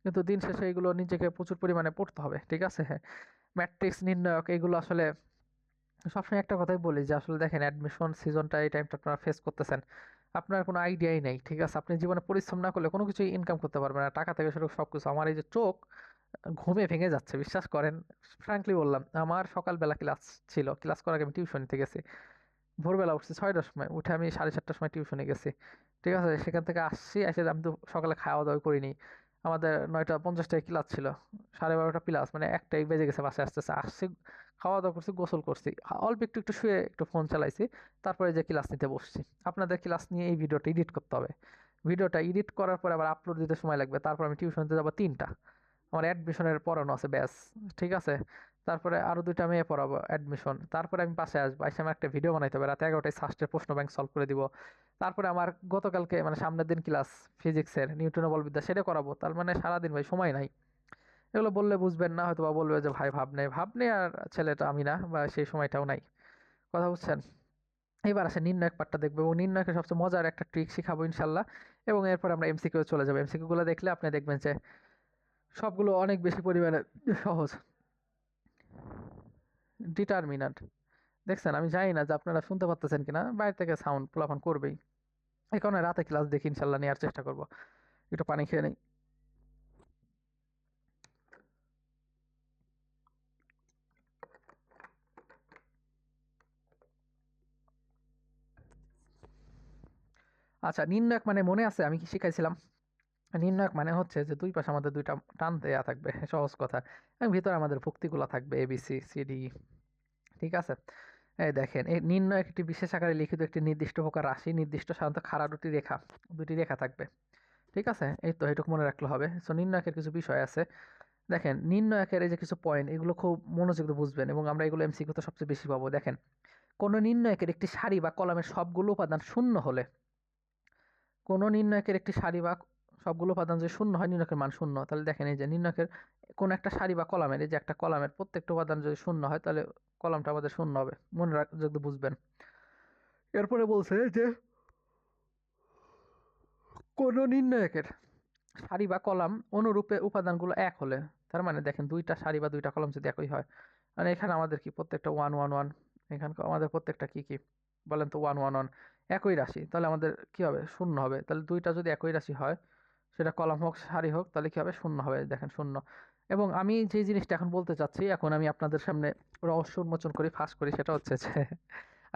কিন্তু দিন শেষে এগুলো নিজেকে প্রচুর পরিমাণে পড়তে হবে, ঠিক আছে? হ্যাঁ, ম্যাট্রিক্স নির্ণায়ক এগুলো আসলে সবসময় একটা কথাই বলি যে আসলে দেখেন, অ্যাডমিশন সিজনটা এই টাইমটা আপনারা ফেস করতেছেন, আপনার কোনো আইডিয়াই নেই, ঠিক আছে? আপনি জীবনে পরিশ্রম না করলে কোনো কিছুই ইনকাম করতে পারবেন না, টাকা থেকে শুরু সব কিছু। আমার এই যে চোখ ঘুমে ভেঙে যাচ্ছে, বিশ্বাস করেন। ফ্র্যাঙ্কলি বললাম, আমার সকালবেলা ক্লাস ছিল, ক্লাস করার আগে আমি টিউশন নিতে গেছি। ভোরবেলা উঠছি 6টার সময়, উঠে আমি 7:30টার সময় টিউশনে গেছি, ঠিক আছে? সেখান থেকে আসছি, এসে আমি তো সকালে খাওয়া দাওয়া করিনি। আমাদের 9:50টায় ক্লাস ছিল, 12:30টা প্লাস, মানে 1টাই বেজে গেছে বাসায় আসতেছে। আসছি, খাওয়া দাওয়া করছি, গোসল করছি, অল্প একটু একটু শুয়ে একটু ফোন চালাইছি, তারপরে যে ক্লাস নিতে বসছি। আপনাদের ক্লাস নিয়ে এই ভিডিওটা এডিট করতে হবে। ভিডিওটা এডিট করার পরে আবার আপলোড দিতে সময় লাগবে, তারপর আমি টিউশনিতে যাবো 3টা, আমার অ্যাডমিশনের পড়ানো আছে ব্যাস, ঠিক আছে? তারপরে আরো 2টা মেয়ে পড়াবো অ্যাডমিশন, তারপরে আমি বাসায় আসবো, এসে আমার একটা ভিডিও বানাইতে হবে, রাতে 11টায় সাস্টের প্রশ্ন ব্যাংক সলভ করে দিব। তারপরে আমার গতকালকে মানে সামনের দিন ক্লাস ফিজিক্সের নিউটনের বলবিদ্যা, সেটা করাবো। তার মানে সারাদিন ভাই সময় নাই। এগুলো বললে বুঝবেন না হয়তো, বা বলবে যে ভাই ভাবনে আর ছেলেটা আমি না, বা সেই সময়টাও নাই। কথা বুঝছেন? এবার আসে নির্ণায়ক পার্টটা দেখবো, এবং নির্ণায়কের সবচেয়ে মজার একটা ট্রিক শিখাবো ইনশাল্লাহ। এবং এরপর আমরা এমসিকিউ চলে যাবো। এমসিকিউ গুলো দেখলে আপনি দেখবেন যে সবগুলো অনেক বেশি পরিমাণে সহজ। ডিটারমিন্যান্ট, দেখছেন? আমি জানি না যে আপনারা শুনতে পাচ্ছেন কিনা, বাইরে থেকে সাউন্ড পোলাপান করবেই। এই কারণে রাতে ক্লাস দেখি ইনশাল্লাহ নেওয়ার চেষ্টা করব। একটু পানি খেয়ে নেই। আচ্ছা, নির্ণায়ক মানে মনে আছে আমি কি শিখাইছিলাম? নির্ণায়ক মানে হচ্ছে যে দুই পাশে আমাদের দুইটা টান দেয়া থাকবে, সহজ কথা, এবং ভিতরে আমাদের ভুক্তিগুলো থাকবে ABCCD, ঠিক আছে? এই দেখেন, এই নির্ণায়ক একটি বিশেষ আকারে লিখিত একটি নির্দিষ্ট প্রকার রাশি, নির্দিষ্ট সাধারণত খাড়া দুটি রেখা থাকবে, ঠিক আছে? এই তো এটুকু মনে রাখলে হবে। সো নির্ণায়কের কিছু বিষয় আছে। দেখেন, নির্ণায়কের এই যে কিছু পয়েন্ট, এগুলো খুব মনোযোগ দিয়ে বুঝবেন, এবং আমরা এগুলো এমসিকিউতে সবচেয়ে বেশি পাবো। দেখেন, কোনো নির্ণায়কের একটি সারি বা কলামের সবগুলো উপাদান শূন্য হলে, কোনো নির্ণায়কের একটি সারি বা সবগুলো উপাদান যদি শূন্য হয়, নির্ণায়কের মান শূন্য। তাহলে দেখেন, এই যে নির্ণায়কের কোন একটা সারি বা কলামের, এই যে একটা কলামের প্রত্যেকটা উপাদান যদি শূন্য হয়, তাহলে কলামটা আমাদের শূন্য হবে। মনে যদি বুঝবেন। এরপরে বলছে যে কোনো নির্ণায়কের সারি বা কলাম অনুরূপে উপাদানগুলো এক হলে, তার মানে দেখেন দুইটা সারি বা দুইটা কলাম যদি একই হয়, মানে এখানে আমাদের কি প্রত্যেকটা 1 1 1, এখানে আমাদের প্রত্যেকটা কি কি বলেন তো? 1 1 1, একই রাশি, তাহলে আমাদের কি হবে? শূন্য হবে। তাহলে দুইটা যদি একই রাশি হয়, সেটা কলাম হোক সারি হোক, তাহলে কি হবে? শূন্য হবে। দেখেন, শূন্য। এবং আমি যে জিনিসটা এখন বলতে চাচ্ছি, এখন আমি আপনাদের সামনে রহস্য উন্মোচন করি, ফাঁস করি, সেটা হচ্ছে যে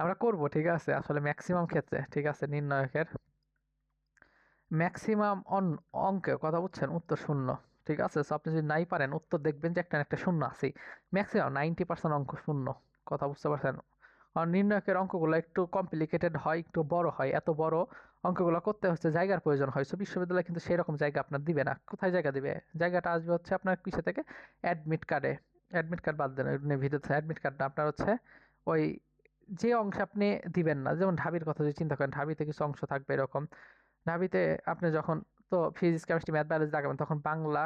আমরা করব, ঠিক আছে? আসলে ম্যাক্সিমাম ক্ষেত্রে, ঠিক আছে, নির্ণায়কের ম্যাক্সিমাম অঙ্কে, কথা বুঝছেন, উত্তর শূন্য, ঠিক আছে? সো আপনি যদি নাই পারেন, উত্তর দেখবেন যে একটা না একটা শূন্য আছেই। ম্যাক্সিমাম 90% অঙ্ক শূন্য, কথা বুঝতে পারছেন? আর নির্ণায়কের অঙ্কগুলো একটু কমপ্লিকেটেড হয়, একটু বড় হয়। এত বড় অঙ্কগুলো করতে হচ্ছে জায়গার প্রয়োজন হয়। সো বিশ্ববিদ্যালয় কিন্তু সেই রকম জায়গা আপনার দিবে না। কোথায় জায়গা দিবে? জায়গাটা আসবে হচ্ছে আপনার কিসে থেকে? অ্যাডমিট কার্ডে। অ্যাডমিট কার্ড বাদ দেন, ভিডিওতে অ্যাডমিট কার্ডটা আপনার হচ্ছে ওই যে অংশে আপনি দিবেন না, যেমন ঢাবির কথা যদি চিন্তা করেন, ঢাবিতে কিছু অংশ থাকবে এরকম। ঢাবিতে আপনি যখন তো ফিজিক্স কেমিস্ট্রি ম্যাথ বায়োলজি লাগাবেন, তখন বাংলা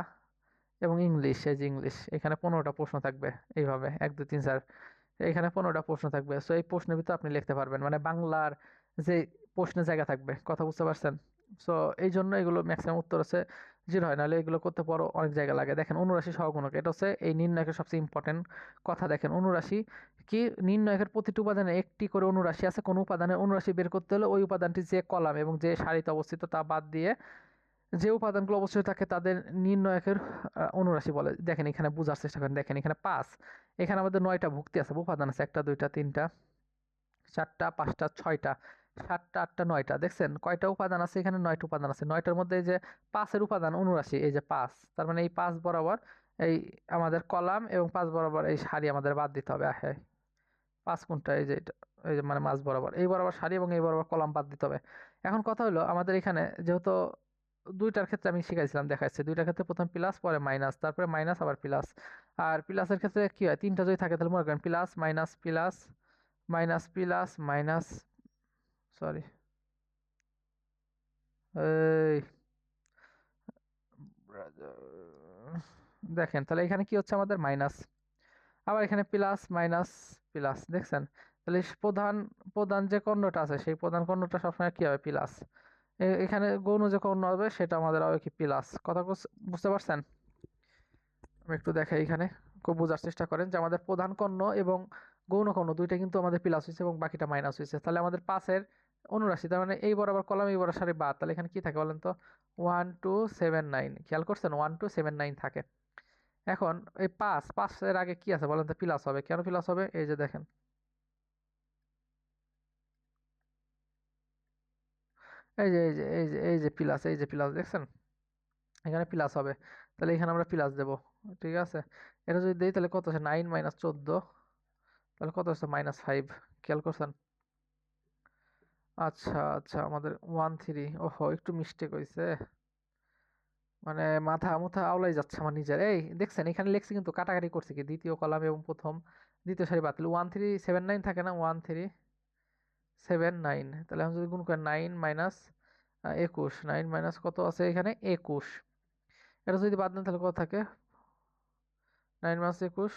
এবং ইংলিশ, এই যে ইংলিশ, এখানে 15টা প্রশ্ন থাকবে। এইভাবে 1 2 3 4, এখানে 15টা প্রশ্ন থাকবে। সো এই প্রশ্নের ভিতরে আপনি লিখতে পারবেন, মানে বাংলার যে প্রশ্নের জায়গা থাকবে, কথা বুঝতে পারছেন? সো এই জন্য এগুলো ম্যাক্সিমাম উত্তর আছে জিরো হয়, নাহলে এগুলো করতে পারো অনেক জায়গা লাগে। দেখেন অনুরাশি সহগুণক, এটা হচ্ছে এই নির্ণয়কের সবচেয়ে ইম্পর্টেন্ট কথা। দেখেন অনুরাশি কি, নির্ণয়কের প্রতিটি উপাদানে একটি করে অনুরাশি আছে। কোনো উপাদানের অনুরাশি বের করতে হলে ওই উপাদানটি যে কলাম এবং যে সারিতে অবস্থিত তা বাদ দিয়ে যে উপাদানগুলো অবশ্যই থাকে তাদের নির্ণয়কের অনুরাশি বলে। দেখেন এখানে বোঝার চেষ্টা করেন, দেখেন এখানে 5, এখানে আমাদের 9টা ভুক্তি আছে, উপাদান আছে, 1টা 2টা 3টা 4টা 5টা 6টা 7টা 8টা 9টা। দেখছেন কয়টা উপাদান আছে এখানে? 9টা উপাদান আছে। 9টার মধ্যে এই যে 5-এর উপাদান অনুরাশি, এই যে 5, তার মানে এই 5 বরাবর এই আমাদের কলাম এবং 5 বরাবর এই সারি আমাদের বাদ দিতে হবে। হ্যাঁ, 5 কোনটা? এই যে এটা, এই যে মানে মাঝ বরাবর, এই বরাবর সারি এবং এই বরাবর কলাম বাদ দিতে হবে। এখন কথা হলো আমাদের এখানে যেহেতু দুইটার ক্ষেত্রে আমি শিখাইছিলাম, দেখাচ্ছি দুইটার ক্ষেত্রে প্রথম প্লাস পরে মাইনাস, তারপরে মাইনাস আবার প্লাস। আর প্লাসের ক্ষেত্রে কি হয়, 3টা যদি থাকে তাহলে মনে করেন plus minus plus minus plus minus, sorry এই দেখেন তাহলে এখানে কি হচ্ছে আমাদের মাইনাস, আবার এখানে প্লাস মাইনাস প্লাস। দেখছেন তাহলে প্রধান প্রধান যে কর্ণটা আছে সেই প্রধান কর্ণটা সবসময় কি হবে? প্লাস। এখানে গৌণ যে কর্ণ হবে সেটা আমাদের হবে কি? প্লাস। কথা বুঝতে পারছেন? আমি একটু দেখাই এখানে, খুব বোঝার চেষ্টা করেন যে আমাদের প্রধান কর্ণ এবং গৌণ কর্ণ দুইটা কিন্তু আমাদের প্লাস হয়েছে এবং বাকিটা মাইনাস হয়েছে। তাহলে আমাদের পাশের অনুরাশি, তার মানে এই বরাবর কলাম এই বরাবর সারি বাদ, তাহলে এখানে কি থাকে বলেন তো? 1279। খেয়াল করছেন? 1279 থাকে। এখন এই 5-5-এর আগে কি আছে বলেন তো? প্লাস হবে। কেন প্লাস হবে? এই যে দেখেন, এই যে প্লাস, এই যে প্লাস, দেখছেন এখানে প্লাস হবে, তাহলে এখানে আমরা প্লাস দেব। ঠিক আছে, এটা যদি দেই তাহলে কত আছে? 9 - 14, তাহলে কত হচ্ছে? -5। খেয়াল করছেন? আচ্ছা আচ্ছা, আমাদের 13, ওহো একটু মিস্টেক হয়েছে, মানে মাথা মুথা আওলাই যাচ্ছে আমার নিজের। এই দেখছেন এখানে লেখছি কিন্তু কাটাকাটি করছে কি, দ্বিতীয় কলাম এবং প্রথম দ্বিতীয় সারি বাতিল। 1379 থাকে না? 1379, তাহলে আমি যদি গুণ করি 9 মাইনাস 21, 9 মাইনাস কত আছে এখানে? 21। এটা যদি বাদ দেন তাহলে কত থাকে? 9 - 21,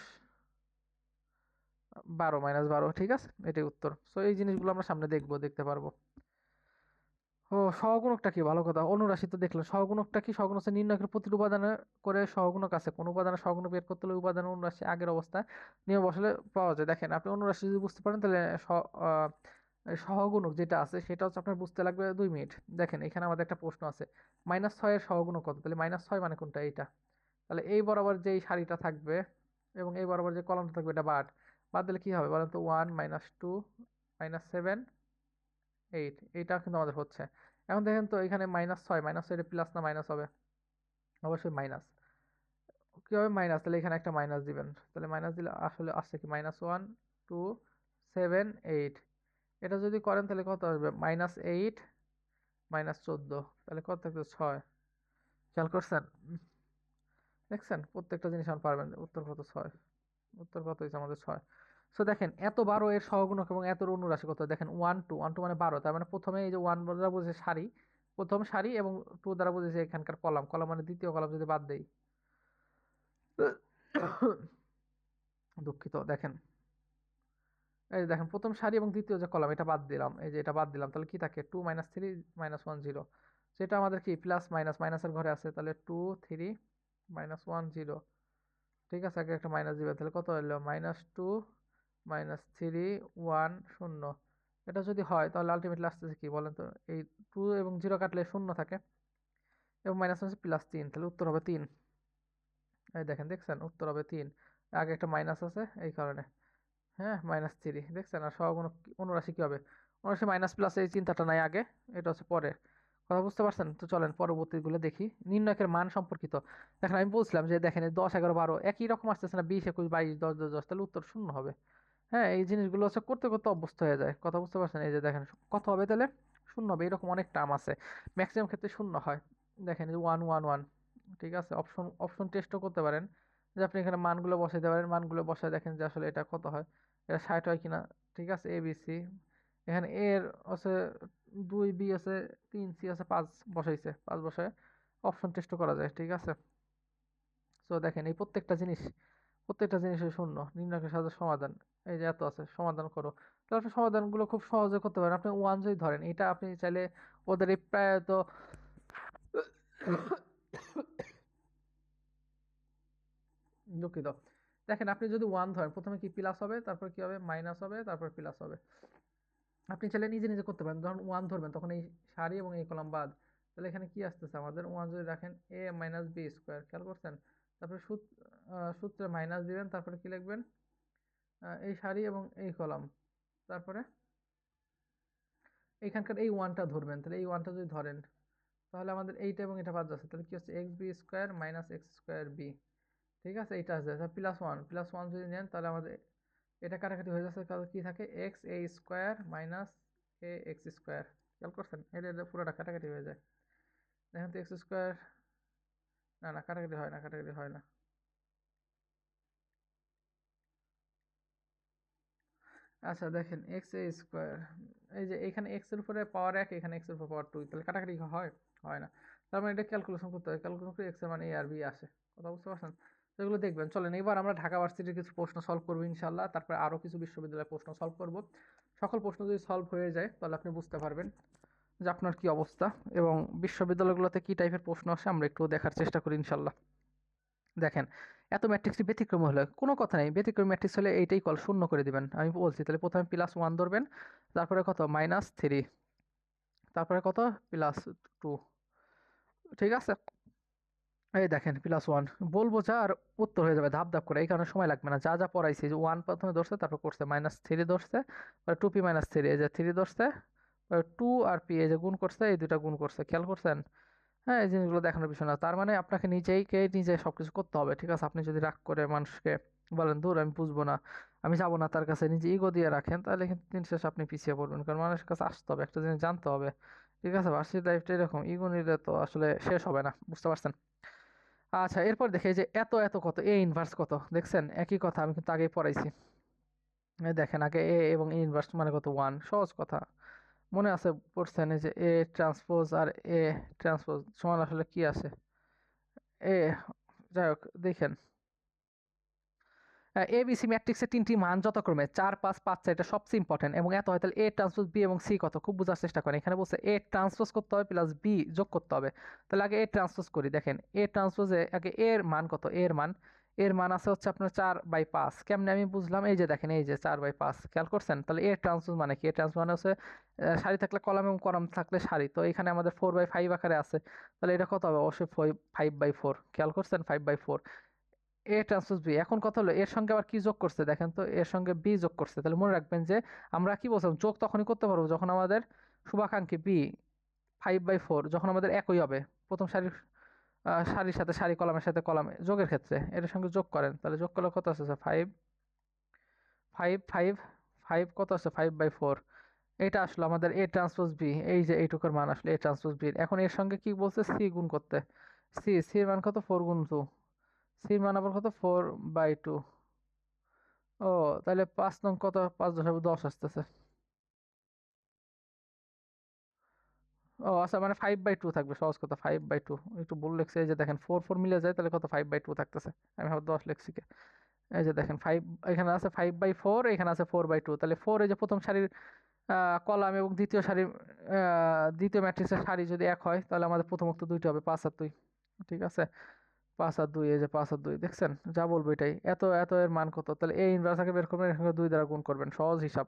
12 - 12। ঠিক আছে, এটাই উত্তর। সো এই জিনিসগুলো আমরা সামনে দেখতে পারবো। ও, সহগুণকটা কি? ভালো কথা, অনুরাশি তো দেখলেন। সহগুণকটা কি? সহগুণক হচ্ছে নির্ণয়কের প্রতিটি উপাদানে করে সহগুণক আছে। কোন উপাদানের সহগুণক বের করতে হলে উপাদানের অনুরাশি আগের অবস্থায় নিয়ম বসালে পাওয়া যায়। দেখেন আপনি অনুরাশি যদি বুঝতে পারেন তাহলে এই সহগুণক যেটা আছে সেটা হচ্ছে আপনার বুঝতে লাগবে 2 মিনিট। দেখেন এখানে আমাদের একটা প্রশ্ন আছে, -6 এর সহগুণক কত? তাহলে -6 মানে কোনটা? এইটা। তাহলে এই বরাবর যেই সারিটা থাকবে এবং এই বরাবর যে কলামটা থাকবে এটা বাদ বাদ দিলে কি হবে বলেন তো? 1 - 2 - 7 8, এইটা কিন্তু আমাদের হচ্ছে। এখন দেখেন তো এখানে -6, -6 প্লাস না মাইনাস হবে? অবশ্যই মাইনাস। কি হবে? মাইনাস, তাহলে এখানে একটা মাইনাস দিবেন। তাহলে মাইনাস দিলে আসলে আসছে কি? -1 2 7 8। এটা যদি করেন তাহলে কত আসবে? -8 -14, তাহলে কত থাকবে? 6। খেয়াল করছেন? দেখছেন প্রত্যেকটা জিনিস এখন পারবেন। উত্তর কত? 6। উত্তর কত হয়েছে আমাদের? 6। সো দেখেন এত 12 এর সহগুণক এবং এত অনুরাশি কত? দেখেন 1 2 মানে 12, তার মানে প্রথমে এই যে 1 দ্বারা বুঝেছে সারি, প্রথম সারি, এবং 2 দ্বারা বুঝেছে এখানকার কলাম। কলাম মানে দ্বিতীয় কলাম যদি বাদ দেই, দুঃখিত। দেখেন এই যে দেখেন প্রথম সারি এবং দ্বিতীয় যে কলাম এটা বাদ দিলাম, এই যে এটা বাদ দিলাম, তাহলে কি থাকে? 2 - 3 -1 0। সেটা আমাদের কি? প্লাস মাইনাস মাইনাসের ঘরে আছে, তাহলে 2 3 -1 0। ঠিক আছে, আগে একটা মাইনাস দিবে, তাহলে কত হলো? -2 -3 1 0। এটা যদি হয় তাহলে আলটিমেটলি আসতেছে কি বলেন তো? এই 2 এবং 0 কাটলে 0 থাকে এবং মাইনাস হচ্ছে +3, তাহলে উত্তর হবে 3। এই দেখেন, দেখছেন উত্তর হবে 3। আগে একটা মাইনাস আছে এই কারণে। হ্যাঁ, -3 দেখছেন। আর সহগুণক অনুরাশি কি হবে? অনুরাশি মাইনাস প্লাস, এই চিন্তাটা নাই আগে, এটা হচ্ছে পরে। কথা বুঝতে পারছেন? তো চলেন পরবর্তীগুলো দেখি। নির্ণয়কের মান সম্পর্কিত। দেখেন আমি বলছিলাম যে দেখেন 10 11 12 একই রকম আসতেছে না? 20 21 22 10 10 10, তাহলে উত্তর 0 হবে। হ্যাঁ, এই জিনিসগুলো হচ্ছে করতে করতে অভ্যস্ত হয়ে যায়। কথা বুঝতে পারছেন? এই যে দেখেন কত হবে তাহলে? 0 হবে। এরকম অনেক টার্ম আছে, ম্যাক্সিমাম ক্ষেত্রে 0 হয়। দেখেন এই যে 1 1 1। ঠিক আছে, অপশন অপশন টেস্টও করতে পারেন, যে আপনি এখানে মানগুলো বসাইতে পারেন, মানগুলো বসায় দেখেন যে আসলে এটা কত হয়, এটা 60 হয় কিনা। ঠিক আছে, এ বি সি, এখানে এ এর আছে 2, বি আছে 3, সি আছে 5, বসাইছে 5 বসায় অপশন টেস্টও করা যায়। ঠিক আছে, তো দেখেন এই প্রত্যেকটা জিনিসের 0। নির্ণয়কের সাথে সমাধান, এই যে এত আছে, সমাধান করো। তাহলে আপনি সমাধানগুলো খুব সহজে করতে পারেন। আপনি 1 যদি ধরেন, এটা আপনি চাইলে ওদের এই প্রায় তো দুঃখিত। দেখেন আপনি যদি 1 ধরেন, প্রথমে কি প্লাস হবে, তারপর কি হবে মাইনাস হবে, তারপর প্লাস হবে। আপনি চাইলে নিজে নিজে করতে পারেন। যখন 1 ধরবেন তখন এই সারি এবং এই কলাম বাদ। তাহলে এখানে কি আসতেছে আমাদের, 1 যদি রাখেন a মাইনাস বি স্কোয়ার, খেয়াল করছেন? তারপরে সূত্রে মাইনাস দিবেন, তারপরে কি লিখবেন, এই সারি এবং এই কলাম, তারপরে এইখানকার এই 1টা ধরবেন। তাহলে এই 1টা যদি ধরেন, তাহলে আমাদের এইটা এবং এটা বাদ যাচ্ছে। তাহলে কি হচ্ছে, X B square minus X square B. ঠিক আছে, এইটা আসবে প্লাস ওয়ান যদি নেন, তাহলে আমাদের এটা কাটাকাটি হয়ে যাচ্ছে। তাহলে কি থাকে, এক্স এ স্কোয়ার মাইনাস এ এক্স স্কোয়ার। খেয়াল করছেন, এটা পুরোটা কাটাকাটি হয়ে যায়। দেখেন তো এক্স স্কোয়ার, না না কাটাকাটি হয় না, কাটাকাটি হয় না। আচ্ছা দেখেন এক্স এ স্কোয়ার, এই যে এখানে এক্স এর উপরে পাওয়ার 1, এখানে এক্স এর উপর পাওয়ার 2, তাহলে কাটাকাটি হয়? হয় না। তার মানে এটা ক্যালকুলেশন করতে হবে, ক্যালকুলেশন করে এক্স এর মানে এ আর বি আসে। কথা বুঝতে পারছেন? তো এগুলো দেখবেন। চলেন এবার আমরা ঢাকা ভার্সিটির কিছু প্রশ্ন সলভ করবো ইনশাল্লাহ, তারপরে আরো কিছু বিশ্ববিদ্যালয়ের প্রশ্ন সলভ করব। সকল প্রশ্ন যদি সলভ হয়ে যায় তাহলে আপনি বুঝতে পারবেন যে আপনার কি অবস্থা, এবং বিশ্ববিদ্যালয়গুলোতে কি টাইপের প্রশ্ন আসে আমরা একটু দেখার চেষ্টা করি ইনশাল্লাহ। দেখেন, এত ম্যাট্রিক্সটি ব্যতিক্রম হলে কোনো কথা নেই, ব্যতিক্রম ম্যাট্রিক্স হলে এইটাই কল শূন্য করে দিবেন। আমি বলছি, তাহলে প্রথমে +1 ধরবেন, তারপরে কত -3, তারপরে কত +2। ঠিক আছে, এই দেখেন +1 বলবো যা আর উত্তর হয়ে যাবে ধাপ ধাপ করে, এই কারণে সময় লাগবে না। যা যা পড়াইছি, যে 1 প্রথমে ধরছে, তারপর করছে -3 ধরছে, 2p-3, এই যে 3 ধরছে, 2 আর p এই যে গুণ করছে, এই দুটা গুণ করছে, খেয়াল করছেন? হ্যাঁ, এই জিনিসগুলো দেখানোর বিষয় না। তার মানে আপনাকে নিজে সবকিছু করতে হবে। ঠিক আছে, আপনি যদি রাগ করে মানুষকে বলেন দূর আমি বুঝবো না, আমি যাবো না তার কাছে, নিজে ইগো দিয়ে রাখেন, তাহলে কিন্তু দিন শেষে আপনি পিছিয়ে পড়বেন। কারণ মানুষের কাছে আসতে হবে, একটা জিনিস জানতে হবে। ঠিক আছে, ভার্সিটি লাইফটা এরকম, ইগো নিলে তো আসলে শেষ হবে না, বুঝতে পারছেন? আচ্ছা, এরপর দেখে যে এত এত কত, এ ইনভার্স কত, দেখছেন? একই কথা আমি কিন্তু আগেই পড়াইছি। এই দেখেন, আগে এ এবং এ ইনভার্স মানে কত, 1, সহজ কথা। মনে আছে পড়ছেন, এই যে এ ট্রান্সপোজ আর এ ট্রান্সপোজ সমান আসলে কি আছে, এ, যাই হোক দেখেন, এবিসি ম্যাট্রিক্সের 3টি মান যথাক্রমে 4, 5, 5, 4, এটা সবচেয়ে ইম্পর্টেন্ট এবং এত হয়, তাহলে এ ট্রান্সপোজ বি এবং সি কত, খুব বোঝার চেষ্টা করেন। এখানে বলছে এ ট্রান্সপোজ করতে হবে প্লাস বি যোগ করতে হবে। তাহলে আগে এ ট্রান্সপোজ করি। দেখেন এ ট্রান্সপোজে আগে এর মান কত, এর মান আছে হচ্ছে আপনার 4/5। কেমনে আমি বুঝলাম, এই যে দেখেন, এই যে 4/5, খেয়াল করছেন? তাহলে এ ট্রান্সপোজ মানে কি, এ ট্রান্সপোজ মানে হচ্ছে সারি থাকলে কলাম এবং কলাম থাকলে সারি। তো এখানে আমাদের 4/5 আকারে আছে, তাহলে এটা কত হবে, অবশ্যই 5/4। খেয়াল করছেন, 5/4। A transpose B. এখন কথা হলো এর সঙ্গে আবার কি যোগ করছে, দেখেন তো, এর সঙ্গে বি যোগ করছে। তাহলে মনে রাখবেন যে আমরা কি বলছিলাম, যোগ তখনই করতে পারবো যখন আমাদের শুভাকাঙ্ক্ষী বি 5/4 যখন আমাদের একই হবে। প্রথম সারির সাথে সারি, কলামের সাথে কলাম যোগের ক্ষেত্রে এটার সঙ্গে যোগ করেন, তাহলে যোগ করলে কত আসছে, 5 কত আছে, 5/4। এটা আসলো আমাদের এ ট্রান্সপোজ বি, এই যে এইটুকুর মান আসলে এ ট্রান্সপোজ বি। এখন এর সঙ্গে কি বলছে, সি গুণ করতে। সির মান কত, 4 × 2। সির মান আবার কত, 4/2। ও, তাহলে 5 নং কত, 5×10 আসতেছে। ও আচ্ছা, মানে 5/2 থাকবে, সহজ কথা, 5/2। একটু ভুল লিখছে, এই যে দেখেন 4 4 মিলে যায়, তাহলে কত, 5/2 থাকতেছে। আমি আবার 10 লিখছি কে। এই যে দেখেন 5, এখানে আছে 5/4, এখানে আছে 4/2। তাহলে 4, এই যে প্রথম সারির কলাম এবং দ্বিতীয় সারির দ্বিতীয় ম্যাট্রিক্সের সারি যদি এক হয়, তাহলে আমাদের প্রথম উক্ত দুইটা হবে 5 আর 2। ঠিক আছে, 5 আর 2, এই যে 5 আর 2, দেখছেন? যা বলবো এটাই। এত এত এর মান কত, তাহলে এই ইনভার্স আগে বের করবেন, এখানে 2 দ্বারা গুণ করবেন, সহজ হিসাব।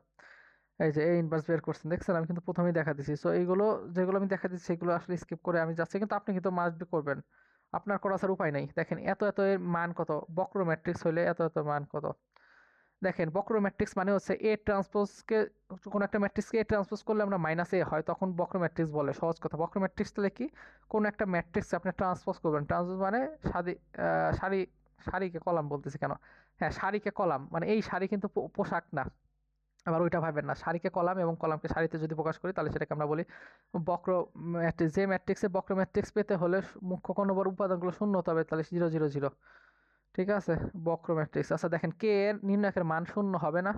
এই যে এ ইনভার্স বের করছেন, দেখছেন? আমি কিন্তু প্রথমেই দেখা দিছি। সো এইগুলো, যেগুলো আমি দেখা দিচ্ছি সেগুলো আসলে স্কিপ করে আমি যাচ্ছি, কিন্তু আপনি কিন্তু মাস্ট বি করবেন, আপনার করা ছাড়া উপায় নেই। দেখেন এত এত এর মান কত, বক্র ম্যাট্রিক্স হইলে এত এত মান কত। দেখেন বক্র ম্যাট্রিক্স মানে হচ্ছে এ ট্রান্সপোজকে, কোনো একটা ম্যাট্রিক্সকে এ ট্রান্সপোজ করলে আমরা -a হয়, তখন বক্র ম্যাট্রিক্স বলে। সহজ কথা, বক্র ম্যাট্রিক্স তাহলে কি, কোন একটা ম্যাট্রিক্স আপনি ট্রান্সপোজ করবেন। ট্রান্সপোজ মানে সারি, সারিকে কলাম বলতেছি কেন, হ্যাঁ সারিকে কলাম, মানে এই সারি কিন্তু পোশাক না, আবার ওইটা ভাবেন না। সারিকে কলাম এবং কলামকে সারিতে যদি প্রকাশ করি, তাহলে সেটাকে আমরা বলি বক্র ম্যাট্রিক্স। যে ম্যাট্রিক্সে বক্র ম্যাট্রিক্স পেতে হলে মুখ্য কোন বড় উপাদানগুলো শূন্য হতে হবে, তাহলে 0 0 0। ঠিক আছে, বক্র ম্যাট্রিক্স। আচ্ছা দেখেন কে এর নির্ণায়কের মান শূন্য হবে না।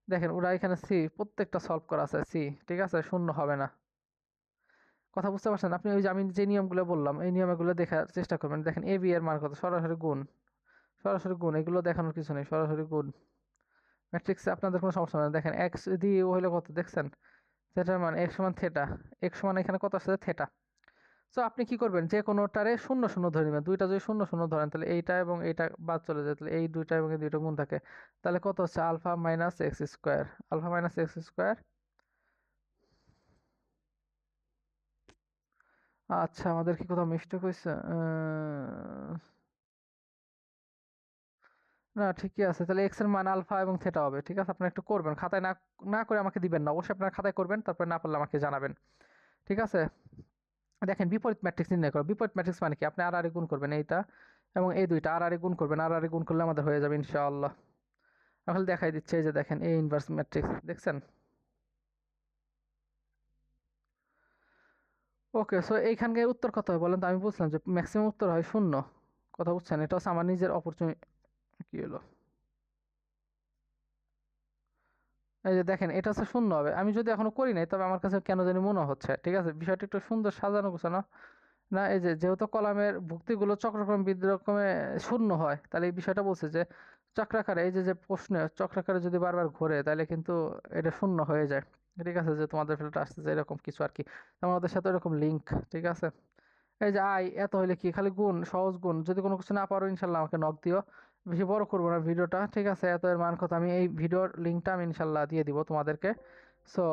দেখেন ওরা এখানে সি, প্রত্যেকটা সলভ করা আছে সি, ঠিক আছে, শূন্য হবে না। কথা বুঝতে পারছেন? আপনি ওই যে আমি যে নিয়মগুলো বললাম, এই নিয়মগুলো দেখার চেষ্টা করবেন। দেখেন এ বি এর মান কত, সরাসরি গুণ, সরাসরি গুণ, এগুলো দেখানোর কিছু নেই, সরাসরি গুণ। ম্যাট্রিক্সে আপনাদের কোনো সমস্যা হবে না। দেখেন এক্স দিয়ে ও হইলে কত, দেখছেন? থেটার মান এক্স সমান থেটা, এক্স সমান এখানে কত আসছে, থেটা। সো আপনি কি করবেন, যে কোনোটারে শূন্য শূন্য ধরে নেবেন। দুইটা যদি শূন্য শূন্য ধরেন তাহলে এইটা এবং এইটা বাদ চলে যায়, তাহলে এই দুইটা এবং এই দুইটা গুণ থাকে। তাহলে কত হচ্ছে alpha minus X square, alpha minus X square. আচ্ছা, আমাদের কি কোথাও মিস্টেক হয়েছে? না, ঠিকই আছে। তাহলে এক্স এর মান আলফা এবং থিটা হবে। ঠিক আছে, আপনি একটু করবেন খাতায়, না না করে আমাকে দিবেন না, অবশ্যই আপনার খাতায় করবেন, তারপরে না পারলে আমাকে জানাবেন। ঠিক আছে, দেখেন বিপরীত ম্যাট্রিক্স নির্ণয় করো। বিপরীত ম্যাট্রিক্স মানে কি, আপনি আর আর গুণ করবেন এইটা এবং এই দুইটা আর আর গুণ করবেন, আর আর গুণ করলে আমাদের হয়ে যাবে ইনশাআল্লাহ। তাহলে দেখাই দিচ্ছে, এই যে দেখেন এই ইনভার্স ম্যাট্রিক্স দেখছেন। ওকে, সো এইখানকে উত্তর কত হয় বলেন তো? আমি বুঝলাম যে ম্যাক্সিমাম উত্তর হয় শূন্য। কথা বুঝছেন, এটা হচ্ছে আমার নিজের অপরচুনিটি। কি হলো, এই যে দেখেন এটা হচ্ছে শূন্য হবে। আমি যদি এখনো করি নাই, তবে আমার কাছে কেন জানি মনে হচ্ছে। ঠিক আছে, বিষয়টা একটু সুন্দর সাজানো গোছানো না। এই যে যেহেতু কলামের ভুক্তিগুলো চক্রক্রম বিদ্যক্রমে শূন্য হয়, তাহলে এই বিষয়টা বলছে যে চক্রাকারে, এই যে যে প্রশ্নে চক্রাকারে যদি বারবার ঘোরে তাহলে কিন্তু এটা শূন্য হয়ে যায়। ঠিক আছে, যে তোমাদের ফেলটা আসতেছে এরকম কিছু আর কি, তোমাদের সাথে এরকম লিঙ্ক। ঠিক আছে, এই যে আই এত হইলে কি, খালি গুণ, সহজ গুণ। যদি কোনো কিছু না পারো ইনশাল্লাহ আমাকে নক দিও। বেশি বড় করবো না ভিডিওটা। ঠিক আছে, এত এর মান কথা, আমি এই ভিডিওর লিঙ্কটা আমি ইনশাল্লাহ দিয়ে দিব তোমাদেরকে। সো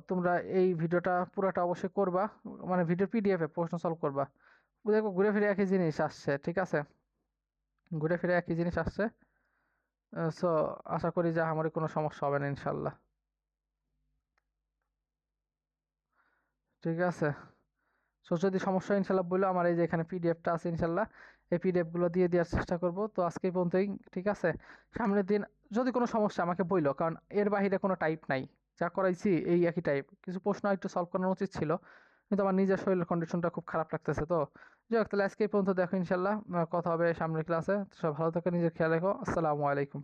তোমরা এই ভিডিওটা পুরোটা অবশ্যই করবা, মানে ভিডিওর পিডিএফ এ প্রশ্ন সলভ করবা। দেখো ঘুরে ফিরে একই জিনিস আসছে। ঠিক আছে, ঘুরে ফিরে একই জিনিস আসছে। সো আশা করি যে আমার কোনো সমস্যা হবে না ইনশাল্লাহ। ঠিক আছে, সো যদি সমস্যা হয় ইনশাল্লাহ বললো, আমার এই যে এখানে পিডিএফটা আছে ইনশাল্লাহ, এই পিডিএফ গুলো দিয়ে দেওয়ার চেষ্টা করব। তো আজকে এই পর্যন্তই। ঠিক আছে, সামনের দিন যদি কোনো সমস্যা আমাকে বললো, কারণ এর বাইরে কোনো টাইপ নাই। যা করাইছি এই একই টাইপ, কিছু প্রশ্ন একটু সলভ করানো উচিত ছিল, কিন্তু আমার নিজের শরীরের কন্ডিশনটা খুব খারাপ লাগতেছে। তো যাই হোক, তাহলে আজকে এই পর্যন্ত, দেখো ইনশাল্লাহ কথা হবে সামনের ক্লাসে। তো সব ভালো থাকো, নিজের খেয়াল রেখো। আসসালামু আলাইকুম।